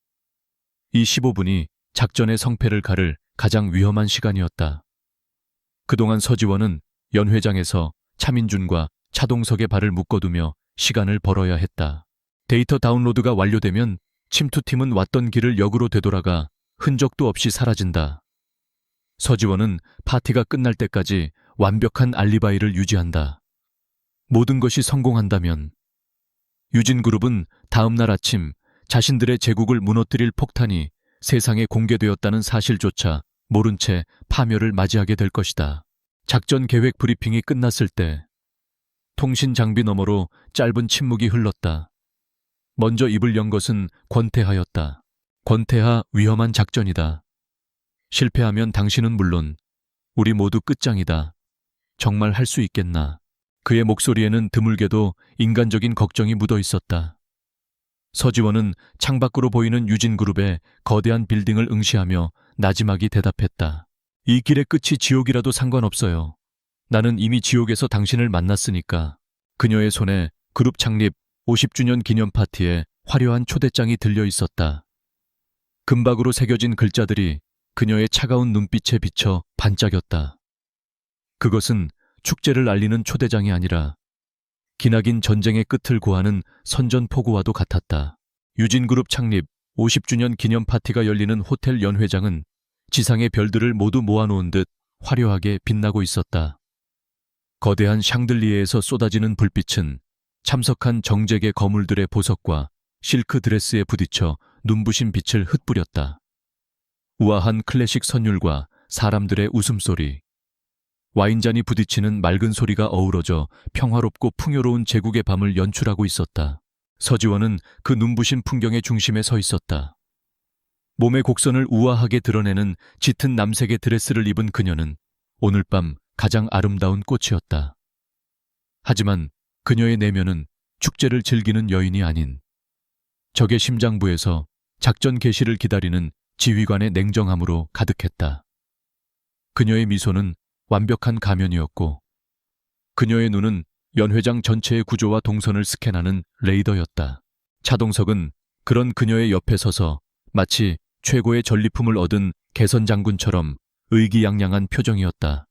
이 15분이 작전의 성패를 가를 가장 위험한 시간이었다. 그동안 서지원은 연회장에서 차민준과 차동석의 발을 묶어두며 시간을 벌어야 했다. 데이터 다운로드가 완료되면 침투팀은 왔던 길을 역으로 되돌아가 흔적도 없이 사라진다. 서지원은 파티가 끝날 때까지 완벽한 알리바이를 유지한다. 모든 것이 성공한다면 유진그룹은 다음 날 아침 자신들의 제국을 무너뜨릴 폭탄이 세상에 공개되었다는 사실조차 모른 채 파멸을 맞이하게 될 것이다. 작전 계획 브리핑이 끝났을 때 통신 장비 너머로 짧은 침묵이 흘렀다. 먼저 입을 연 것은 권태하였다. 권태하 위험한 작전이다. 실패하면 당신은 물론 우리 모두 끝장이다. 정말 할 수 있겠나? 그의 목소리에는 드물게도 인간적인 걱정이 묻어 있었다. 서지원은 창밖으로 보이는 유진그룹의 거대한 빌딩을 응시하며 나지막이 대답했다. 이 길의 끝이 지옥이라도 상관없어요. 나는 이미 지옥에서 당신을 만났으니까. 그녀의 손에 그룹 창립 50주년 기념 파티에 화려한 초대장이 들려 있었다. 금박으로 새겨진 글자들이 그녀의 차가운 눈빛에 비쳐 반짝였다. 그것은 축제를 알리는 초대장이 아니라 기나긴 전쟁의 끝을 고하는 선전포고와도 같았다. 유진그룹 창립 50주년 기념 파티가 열리는 호텔 연회장은 지상의 별들을 모두 모아놓은 듯 화려하게 빛나고 있었다. 거대한 샹들리에에서 쏟아지는 불빛은 참석한 정제계 거물들의 보석과 실크 드레스에 부딪혀 눈부신 빛을 흩뿌렸다. 우아한 클래식 선율과 사람들의 웃음소리, 와인잔이 부딪히는 맑은 소리가 어우러져 평화롭고 풍요로운 제국의 밤을 연출하고 있었다. 서지원은 그 눈부신 풍경의 중심에 서 있었다. 몸의 곡선을 우아하게 드러내는 짙은 남색의 드레스를 입은 그녀는 오늘 밤 가장 아름다운 꽃이었다. 하지만 그녀의 내면은 축제를 즐기는 여인이 아닌 적의 심장부에서 작전 개시를 기다리는 지휘관의 냉정함으로 가득했다. 그녀의 미소는 완벽한 가면이었고 그녀의 눈은 연회장 전체의 구조와 동선을 스캔하는 레이더였다. 차동석은 그런 그녀의 옆에 서서 마치 최고의 전리품을 얻은 개선 장군처럼 의기양양한 표정이었다.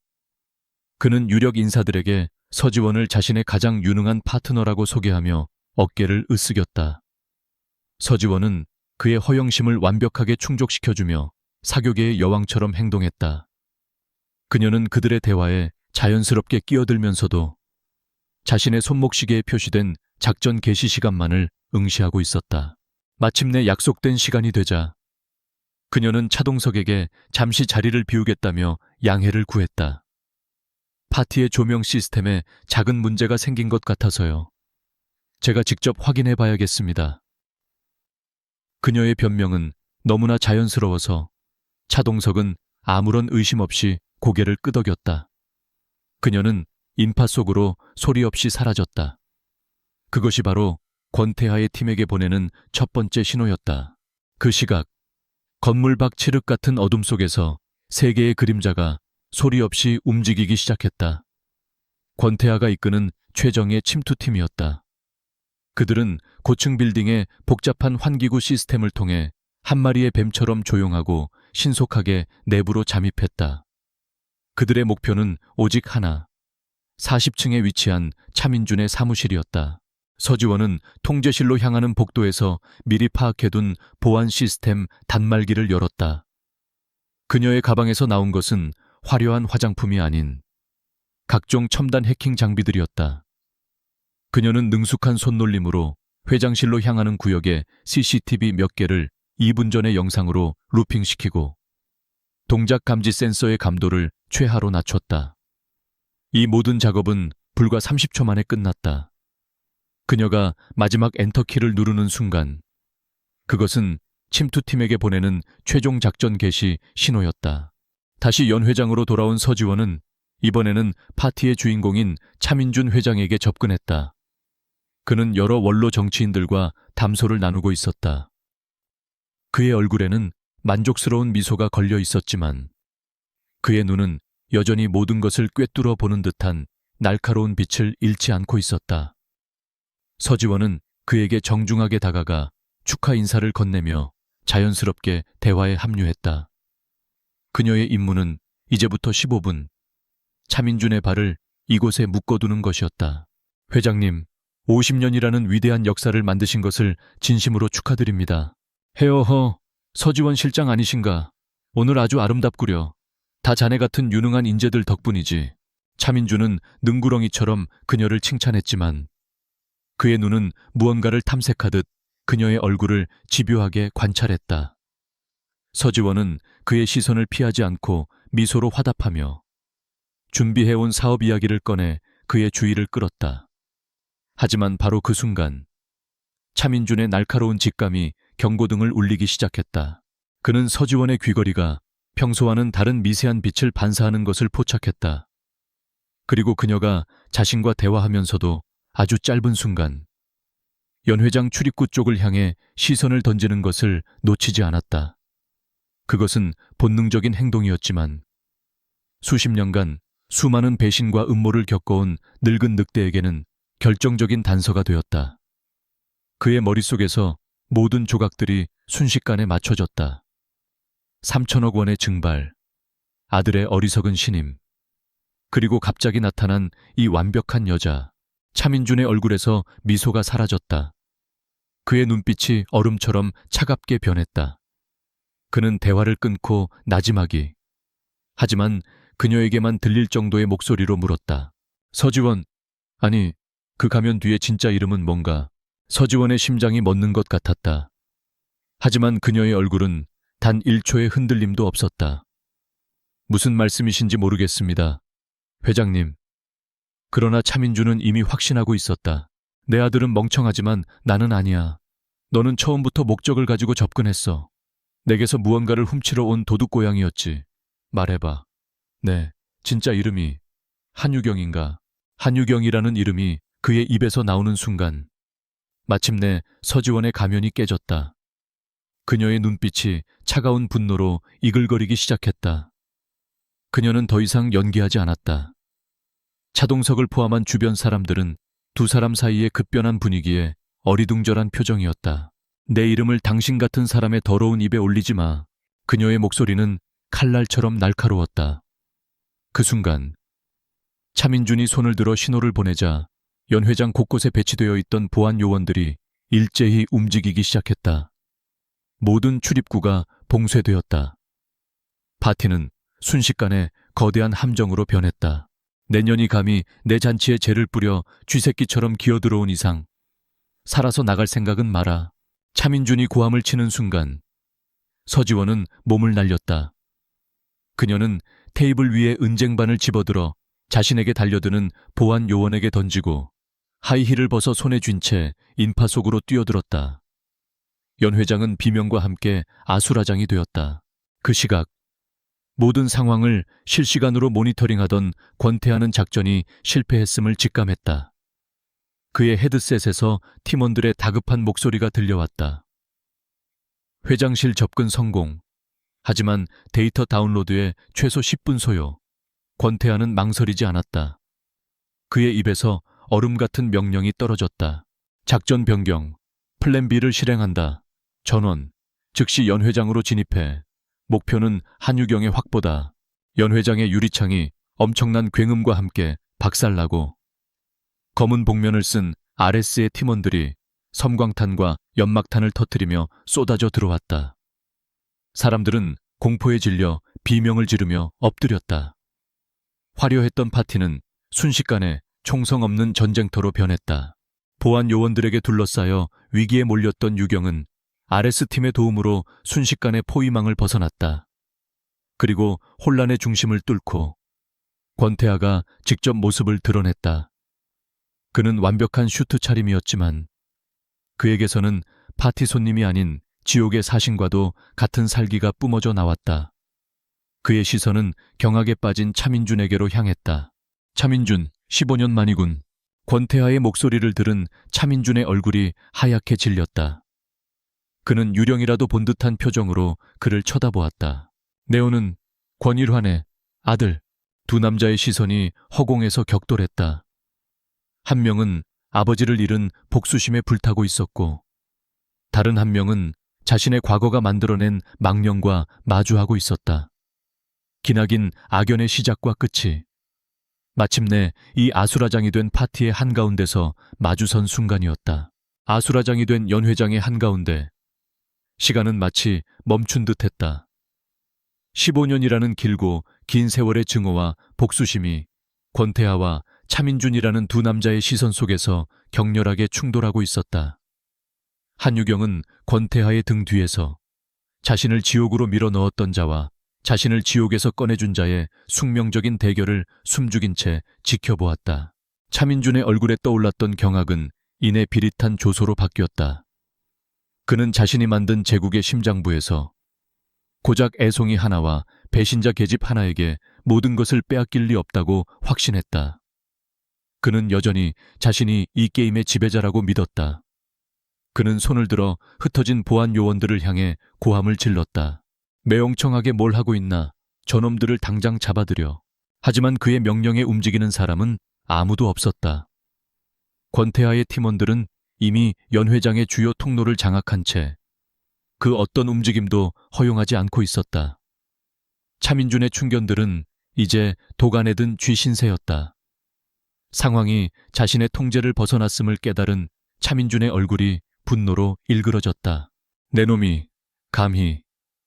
그는 유력 인사들에게 서지원을 자신의 가장 유능한 파트너라고 소개하며 어깨를 으쓱였다. 서지원은 그의 허영심을 완벽하게 충족시켜주며 사교계의 여왕처럼 행동했다. 그녀는 그들의 대화에 자연스럽게 끼어들면서도 자신의 손목시계에 표시된 작전 개시 시간만을 응시하고 있었다. 마침내 약속된 시간이 되자 그녀는 차동석에게 잠시 자리를 비우겠다며 양해를 구했다. 파티의 조명 시스템에 작은 문제가 생긴 것 같아서요. 제가 직접 확인해 봐야겠습니다. 그녀의 변명은 너무나 자연스러워서 차동석은 아무런 의심 없이 고개를 끄덕였다. 그녀는 인파 속으로 소리 없이 사라졌다. 그것이 바로 권태하의 팀에게 보내는 첫 번째 신호였다. 그 시각, 건물 밖 칠흑 같은 어둠 속에서 세 개의 그림자가 소리 없이 움직이기 시작했다. 권태하가 이끄는 최정예 침투팀이었다. 그들은 고층 빌딩의 복잡한 환기구 시스템을 통해 한 마리의 뱀처럼 조용하고 신속하게 내부로 잠입했다. 그들의 목표는 오직 하나, 40층에 위치한 차민준의 사무실이었다. 서지원은 통제실로 향하는 복도에서 미리 파악해둔 보안 시스템 단말기를 열었다. 그녀의 가방에서 나온 것은 화려한 화장품이 아닌 각종 첨단 해킹 장비들이었다. 그녀는 능숙한 손놀림으로 회장실로 향하는 구역의 CCTV 몇 개를 2분 전의 영상으로 루핑시키고 동작 감지 센서의 감도를 최하로 낮췄다. 이 모든 작업은 불과 30초 만에 끝났다. 그녀가 마지막 엔터키를 누르는 순간 그것은 침투팀에게 보내는 최종 작전 개시 신호였다. 다시 연회장으로 돌아온 서지원은 이번에는 파티의 주인공인 차민준 회장에게 접근했다. 그는 여러 원로 정치인들과 담소를 나누고 있었다. 그의 얼굴에는 만족스러운 미소가 걸려 있었지만 그의 눈은 여전히 모든 것을 꿰뚫어 보는 듯한 날카로운 빛을 잃지 않고 있었다. 서지원은 그에게 정중하게 다가가 축하 인사를 건네며 자연스럽게 대화에 합류했다. 그녀의 임무는 이제부터 15분 차민준의 발을 이곳에 묶어두는 것이었다. 회장님, 50년이라는 위대한 역사를 만드신 것을 진심으로 축하드립니다. 헤어허, 서지원 실장 아니신가? 오늘 아주 아름답구려. 다 자네 같은 유능한 인재들 덕분이지. 차민준은 능구렁이처럼 그녀를 칭찬했지만 그의 눈은 무언가를 탐색하듯 그녀의 얼굴을 집요하게 관찰했다. 서지원은 그의 시선을 피하지 않고 미소로 화답하며 준비해온 사업 이야기를 꺼내 그의 주의를 끌었다. 하지만 바로 그 순간 차민준의 날카로운 직감이 경고등을 울리기 시작했다. 그는 서지원의 귀걸이가 평소와는 다른 미세한 빛을 반사하는 것을 포착했다. 그리고 그녀가 자신과 대화하면서도 아주 짧은 순간 연 회장 출입구 쪽을 향해 시선을 던지는 것을 놓치지 않았다. 그것은 본능적인 행동이었지만 수십 년간 수많은 배신과 음모를 겪어온 늙은 늑대에게는 결정적인 단서가 되었다. 그의 머릿속에서 모든 조각들이 순식간에 맞춰졌다. 3천억 원의 증발, 아들의 어리석은 신임, 그리고 갑자기 나타난 이 완벽한 여자. 차민준의 얼굴에서 미소가 사라졌다. 그의 눈빛이 얼음처럼 차갑게 변했다. 그는 대화를 끊고 나지막이, 하지만 그녀에게만 들릴 정도의 목소리로 물었다. 서지원, 아니, 그 가면 뒤에 진짜 이름은 뭔가? 서지원의 심장이 멎는 것 같았다. 하지만 그녀의 얼굴은 단 1초의 흔들림도 없었다. 무슨 말씀이신지 모르겠습니다, 회장님. 그러나 차민준은 이미 확신하고 있었다. 내 아들은 멍청하지만 나는 아니야. 너는 처음부터 목적을 가지고 접근했어. 내게서 무언가를 훔치러 온 도둑고양이였지. 말해봐. 네, 진짜 이름이 한유경인가? 한유경이라는 이름이 그의 입에서 나오는 순간 마침내 서지원의 가면이 깨졌다. 그녀의 눈빛이 차가운 분노로 이글거리기 시작했다. 그녀는 더 이상 연기하지 않았다. 차동석을 포함한 주변 사람들은 두 사람 사이의 급변한 분위기에 어리둥절한 표정이었다. 내 이름을 당신 같은 사람의 더러운 입에 올리지 마. 그녀의 목소리는 칼날처럼 날카로웠다. 그 순간 차민준이 손을 들어 신호를 보내자 연 회장 곳곳에 배치되어 있던 보안 요원들이 일제히 움직이기 시작했다. 모든 출입구가 봉쇄되었다. 파티는 순식간에 거대한 함정으로 변했다. 내년이 감히 내 잔치에 재를 뿌려 쥐새끼처럼 기어들어온 이상 살아서 나갈 생각은 마라. 차민준이 고함을 치는 순간 서지원은 몸을 날렸다. 그녀는 테이블 위에 은쟁반을 집어들어 자신에게 달려드는 보안 요원에게 던지고 하이힐을 벗어 손에 쥔 채 인파 속으로 뛰어들었다. 연 회장은 비명과 함께 아수라장이 되었다. 그 시각 모든 상황을 실시간으로 모니터링하던 권태하는 작전이 실패했음을 직감했다. 그의 헤드셋에서 팀원들의 다급한 목소리가 들려왔다. 회장실 접근 성공. 하지만 데이터 다운로드에 최소 10분 소요. 권태하는 망설이지 않았다. 그의 입에서 얼음 같은 명령이 떨어졌다. 작전 변경, 플랜 B를 실행한다. 전원, 즉시 연 회장으로 진입해. 목표는 한유경의 확보다. 연 회장의 유리창이 엄청난 굉음과 함께 박살나고 검은 복면을 쓴 RS의 팀원들이 섬광탄과 연막탄을 터뜨리며 쏟아져 들어왔다. 사람들은 공포에 질려 비명을 지르며 엎드렸다. 화려했던 파티는 순식간에 총성 없는 전쟁터로 변했다. 보안 요원들에게 둘러싸여 위기에 몰렸던 유경은 RS팀의 도움으로 순식간에 포위망을 벗어났다. 그리고 혼란의 중심을 뚫고 권태하가 직접 모습을 드러냈다. 그는 완벽한 슈트 차림이었지만 그에게서는 파티 손님이 아닌 지옥의 사신과도 같은 살기가 뿜어져 나왔다. 그의 시선은 경악에 빠진 차민준에게로 향했다. 차민준, 15년 만이군. 권태하의 목소리를 들은 차민준의 얼굴이 하얗게 질렸다. 그는 유령이라도 본 듯한 표정으로 그를 쳐다보았다. 네오는 권일환의 아들. 두 남자의 시선이 허공에서 격돌했다. 한 명은 아버지를 잃은 복수심에 불타고 있었고 다른 한 명은 자신의 과거가 만들어낸 망령과 마주하고 있었다. 기나긴 악연의 시작과 끝이 마침내 이 아수라장이 된 파티의 한가운데서 마주선 순간이었다. 아수라장이 된 연 회장의 한가운데 시간은 마치 멈춘 듯했다. 15년이라는 길고 긴 세월의 증오와 복수심이 권태하와 차민준이라는 두 남자의 시선 속에서 격렬하게 충돌하고 있었다. 한유경은 권태하의 등 뒤에서 자신을 지옥으로 밀어넣었던 자와 자신을 지옥에서 꺼내준 자의 숙명적인 대결을 숨죽인 채 지켜보았다. 차민준의 얼굴에 떠올랐던 경악은 이내 비릿한 조소로 바뀌었다. 그는 자신이 만든 제국의 심장부에서 고작 애송이 하나와 배신자 계집 하나에게 모든 것을 빼앗길 리 없다고 확신했다. 그는 여전히 자신이 이 게임의 지배자라고 믿었다. 그는 손을 들어 흩어진 보안 요원들을 향해 고함을 질렀다. 매ong청하게 뭘 하고 있나? 저놈들을 당장 잡아들여. 하지만 그의 명령에 움직이는 사람은 아무도 없었다. 권태하의 팀원들은 이미 연 회장의 주요 통로를 장악한 채 그 어떤 움직임도 허용하지 않고 있었다. 차민준의 충견들은 이제 도간에 든 쥐신세였다. 상황이 자신의 통제를 벗어났음을 깨달은 차민준의 얼굴이 분노로 일그러졌다. 내 놈이 감히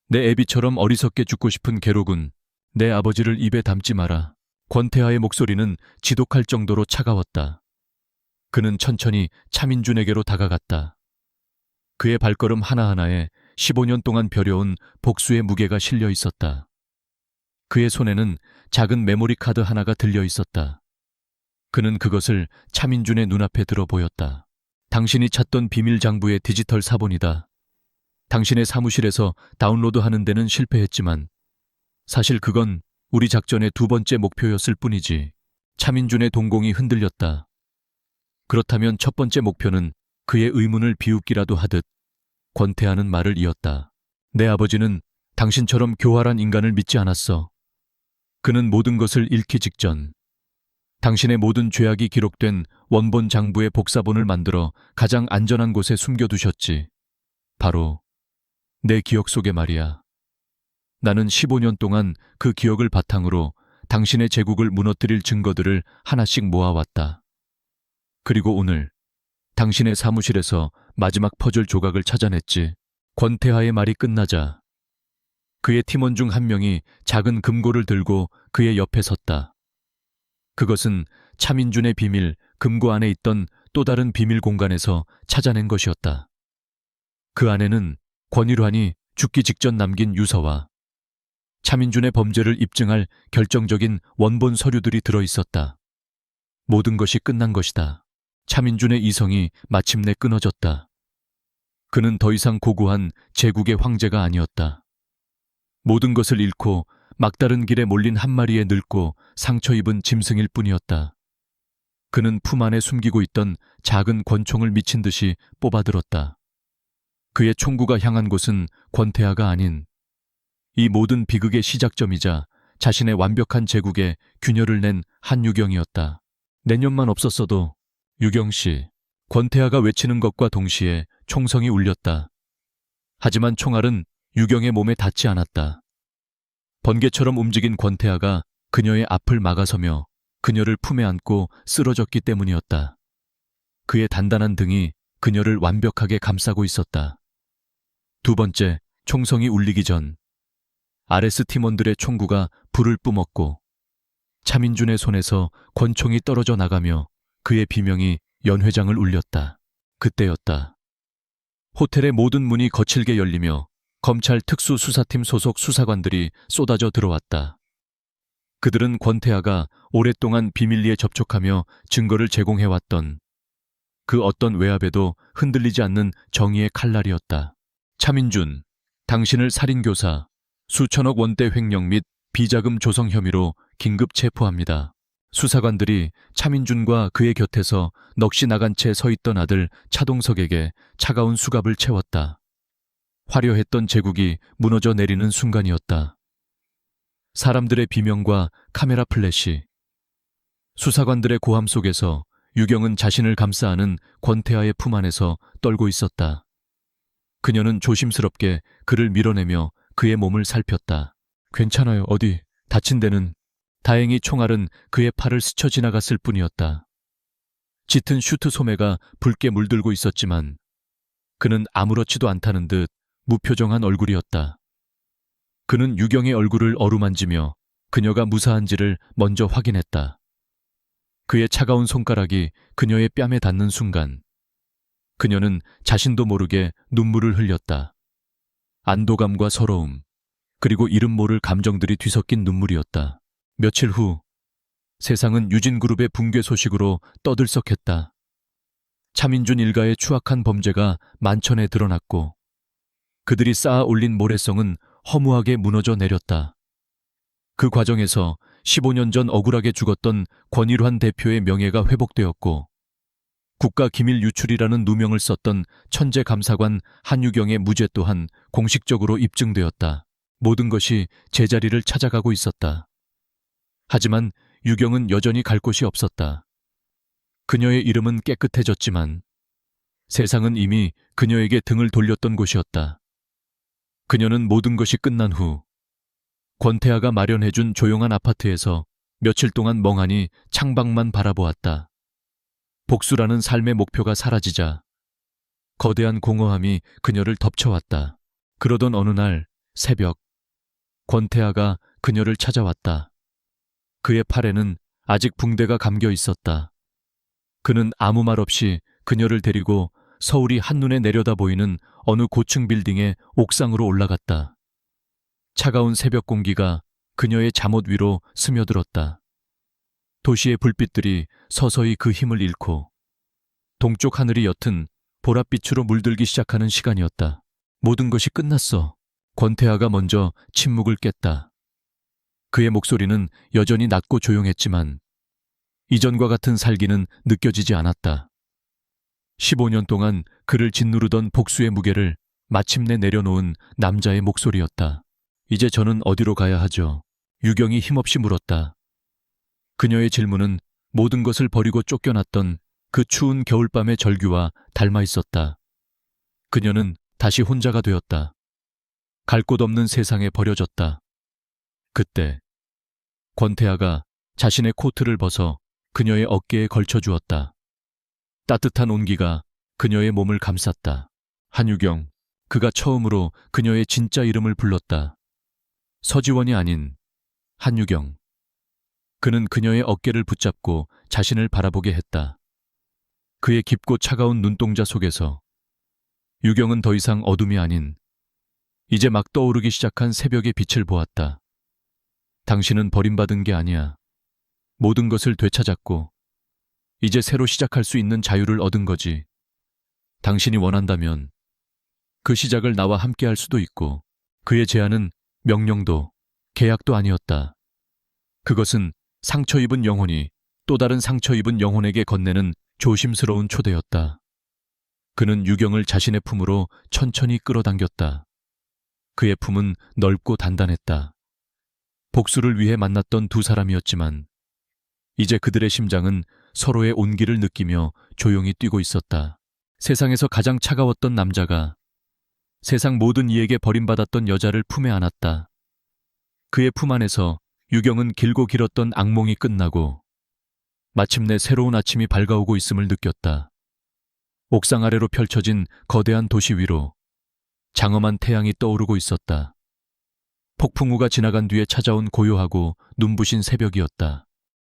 내 애비처럼 어리석게 죽고 싶은 개로군. 내 아버지를 입에 담지 마라. 권태하의 목소리는 지독할 정도로 차가웠다. 그는 천천히 차민준에게로 다가갔다. 그의 발걸음 하나하나에 15년 동안 벼려온 복수의 무게가 실려 있었다. 그의 손에는 작은 메모리 카드 하나가 들려 있었다. 그는 그것을 차민준의 눈앞에 들어 보였다. 당신이 찾던 비밀 장부의 디지털 사본이다. 당신의 사무실에서 다운로드하는 데는 실패했지만 사실 그건 우리 작전의 두 번째 목표였을 뿐이지. 차민준의 동공이 흔들렸다. 그렇다면 첫 번째 목표는 그의 의문을 비웃기라도 하듯 권태하는 말을 이었다. 내 아버지는 당신처럼 교활한 인간을 믿지 않았어. 그는 모든 것을 잃기 직전 당신의 모든 죄악이 기록된 원본 장부의 복사본을 만들어 가장 안전한 곳에 숨겨두셨지. 바로 내 기억 속에 말이야. 나는 15년 동안 그 기억을 바탕으로 당신의 제국을 무너뜨릴 증거들을 하나씩 모아왔다. 그리고 오늘 당신의 사무실에서 마지막 퍼즐 조각을 찾아냈지. 권태하의 말이 끝나자 그의 팀원 중 한 명이 작은 금고를 들고 그의 옆에 섰다. 그것은 차민준의 비밀 금고 안에 있던 또 다른 비밀 공간에서 찾아낸 것이었다. 그 안에는 권일환이 죽기 직전 남긴 유서와 차민준의 범죄를 입증할 결정적인 원본 서류들이 들어 있었다. 모든 것이 끝난 것이다. 차민준의 이성이 마침내 끊어졌다. 그는 더 이상 고고한 제국의 황제가 아니었다. 모든 것을 잃고 막다른 길에 몰린 한 마리의 늙고 상처 입은 짐승일 뿐이었다. 그는 품 안에 숨기고 있던 작은 권총을 미친 듯이 뽑아들었다. 그의 총구가 향한 곳은 권태하가 아닌 이 모든 비극의 시작점이자 자신의 완벽한 제국에 균열을 낸 한유경이었다. 내년만 없었어도 유경씨, 권태하가 외치는 것과 동시에 총성이 울렸다. 하지만 총알은 유경의 몸에 닿지 않았다. 번개처럼 움직인 권태하가 그녀의 앞을 막아서며 그녀를 품에 안고 쓰러졌기 때문이었다. 그의 단단한 등이 그녀를 완벽하게 감싸고 있었다. 두 번째, 총성이 울리기 전 RS 팀원들의 총구가 불을 뿜었고 차민준의 손에서 권총이 떨어져 나가며 그의 비명이 연회장을 울렸다. 그때였다. 호텔의 모든 문이 거칠게 열리며 검찰 특수수사팀 소속 수사관들이 쏟아져 들어왔다. 그들은 권태하가 오랫동안 비밀리에 접촉하며 증거를 제공해왔던 그 어떤 외압에도 흔들리지 않는 정의의 칼날이었다. 차민준, 당신을 살인교사, 수천억 원대 횡령 및 비자금 조성 혐의로 긴급 체포합니다. 수사관들이 차민준과 그의 곁에서 넋이 나간 채 서 있던 아들 차동석에게 차가운 수갑을 채웠다. 화려했던 제국이 무너져 내리는 순간이었다. 사람들의 비명과 카메라 플래시, 수사관들의 고함 속에서 유경은 자신을 감싸 안은 권태하의 품 안에서 떨고 있었다. 그녀는 조심스럽게 그를 밀어내며 그의 몸을 살폈다. 괜찮아요. 어디 다친 데는? 다행히 총알은 그의 팔을 스쳐 지나갔을 뿐이었다. 짙은 슈트 소매가 붉게 물들고 있었지만 그는 아무렇지도 않다는 듯 무표정한 얼굴이었다. 그는 유경의 얼굴을 어루만지며 그녀가 무사한지를 먼저 확인했다. 그의 차가운 손가락이 그녀의 뺨에 닿는 순간 그녀는 자신도 모르게 눈물을 흘렸다. 안도감과 서러움, 그리고 이름 모를 감정들이 뒤섞인 눈물이었다. 며칠 후 세상은 유진그룹의 붕괴 소식으로 떠들썩했다. 차민준 일가의 추악한 범죄가 만천에 드러났고 그들이 쌓아 올린 모래성은 허무하게 무너져 내렸다. 그 과정에서 15년 전 억울하게 죽었던 권일환 대표의 명예가 회복되었고 국가 기밀 유출이라는 누명을 썼던 천재 감사관 한유경의 무죄 또한 공식적으로 입증되었다. 모든 것이 제자리를 찾아가고 있었다. 하지만 유경은 여전히 갈 곳이 없었다. 그녀의 이름은 깨끗해졌지만 세상은 이미 그녀에게 등을 돌렸던 곳이었다. 그녀는 모든 것이 끝난 후 권태아가 마련해준 조용한 아파트에서 며칠 동안 멍하니 창밖만 바라보았다. 복수라는 삶의 목표가 사라지자 거대한 공허함이 그녀를 덮쳐왔다. 그러던 어느 날 새벽, 권태아가 그녀를 찾아왔다. 그의 팔에는 아직 붕대가 감겨 있었다. 그는 아무 말 없이 그녀를 데리고 서울이 한눈에 내려다 보이는 어느 고층 빌딩의 옥상으로 올라갔다. 차가운 새벽 공기가 그녀의 잠옷 위로 스며들었다. 도시의 불빛들이 서서히 그 힘을 잃고 동쪽 하늘이 옅은 보랏빛으로 물들기 시작하는 시간이었다. 모든 것이 끝났어. 권태아가 먼저 침묵을 깼다. 그의 목소리는 여전히 낮고 조용했지만 이전과 같은 살기는 느껴지지 않았다. 15년 동안 그를 짓누르던 복수의 무게를 마침내 내려놓은 남자의 목소리였다. 이제 저는 어디로 가야 하죠? 유경이 힘없이 물었다. 그녀의 질문은 모든 것을 버리고 쫓겨났던 그 추운 겨울밤의 절규와 닮아 있었다. 그녀는 다시 혼자가 되었다. 갈 곳 없는 세상에 버려졌다. 그때 권태아가 자신의 코트를 벗어 그녀의 어깨에 걸쳐주었다. 따뜻한 온기가 그녀의 몸을 감쌌다. 한유경, 그가 처음으로 그녀의 진짜 이름을 불렀다. 서지원이 아닌 한유경. 그는 그녀의 어깨를 붙잡고 자신을 바라보게 했다. 그의 깊고 차가운 눈동자 속에서 유경은 더 이상 어둠이 아닌 이제 막 떠오르기 시작한 새벽의 빛을 보았다. 당신은 버림받은 게 아니야. 모든 것을 되찾았고 이제 새로 시작할 수 있는 자유를 얻은 거지. 당신이 원한다면 그 시작을 나와 함께 할 수도 있고. 그의 제안은 명령도 계약도 아니었다. 그것은 상처 입은 영혼이 또 다른 상처 입은 영혼에게 건네는 조심스러운 초대였다. 그는 유경을 자신의 품으로 천천히 끌어당겼다. 그의 품은 넓고 단단했다. 복수를 위해 만났던 두 사람이었지만 이제 그들의 심장은 서로의 온기를 느끼며 조용히 뛰고 있었다. 세상에서 가장 차가웠던 남자가 세상 모든 이에게 버림받았던 여자를 품에 안았다. 그의 품 안에서 유경은 길고 길었던 악몽이 끝나고 마침내 새로운 아침이 밝아오고 있음을 느꼈다. 옥상 아래로 펼쳐진 거대한 도시 위로 장엄한 태양이 떠오르고 있었다. 폭풍우가 지나간 뒤에 찾아온 고요하고 눈부신 새벽이었다.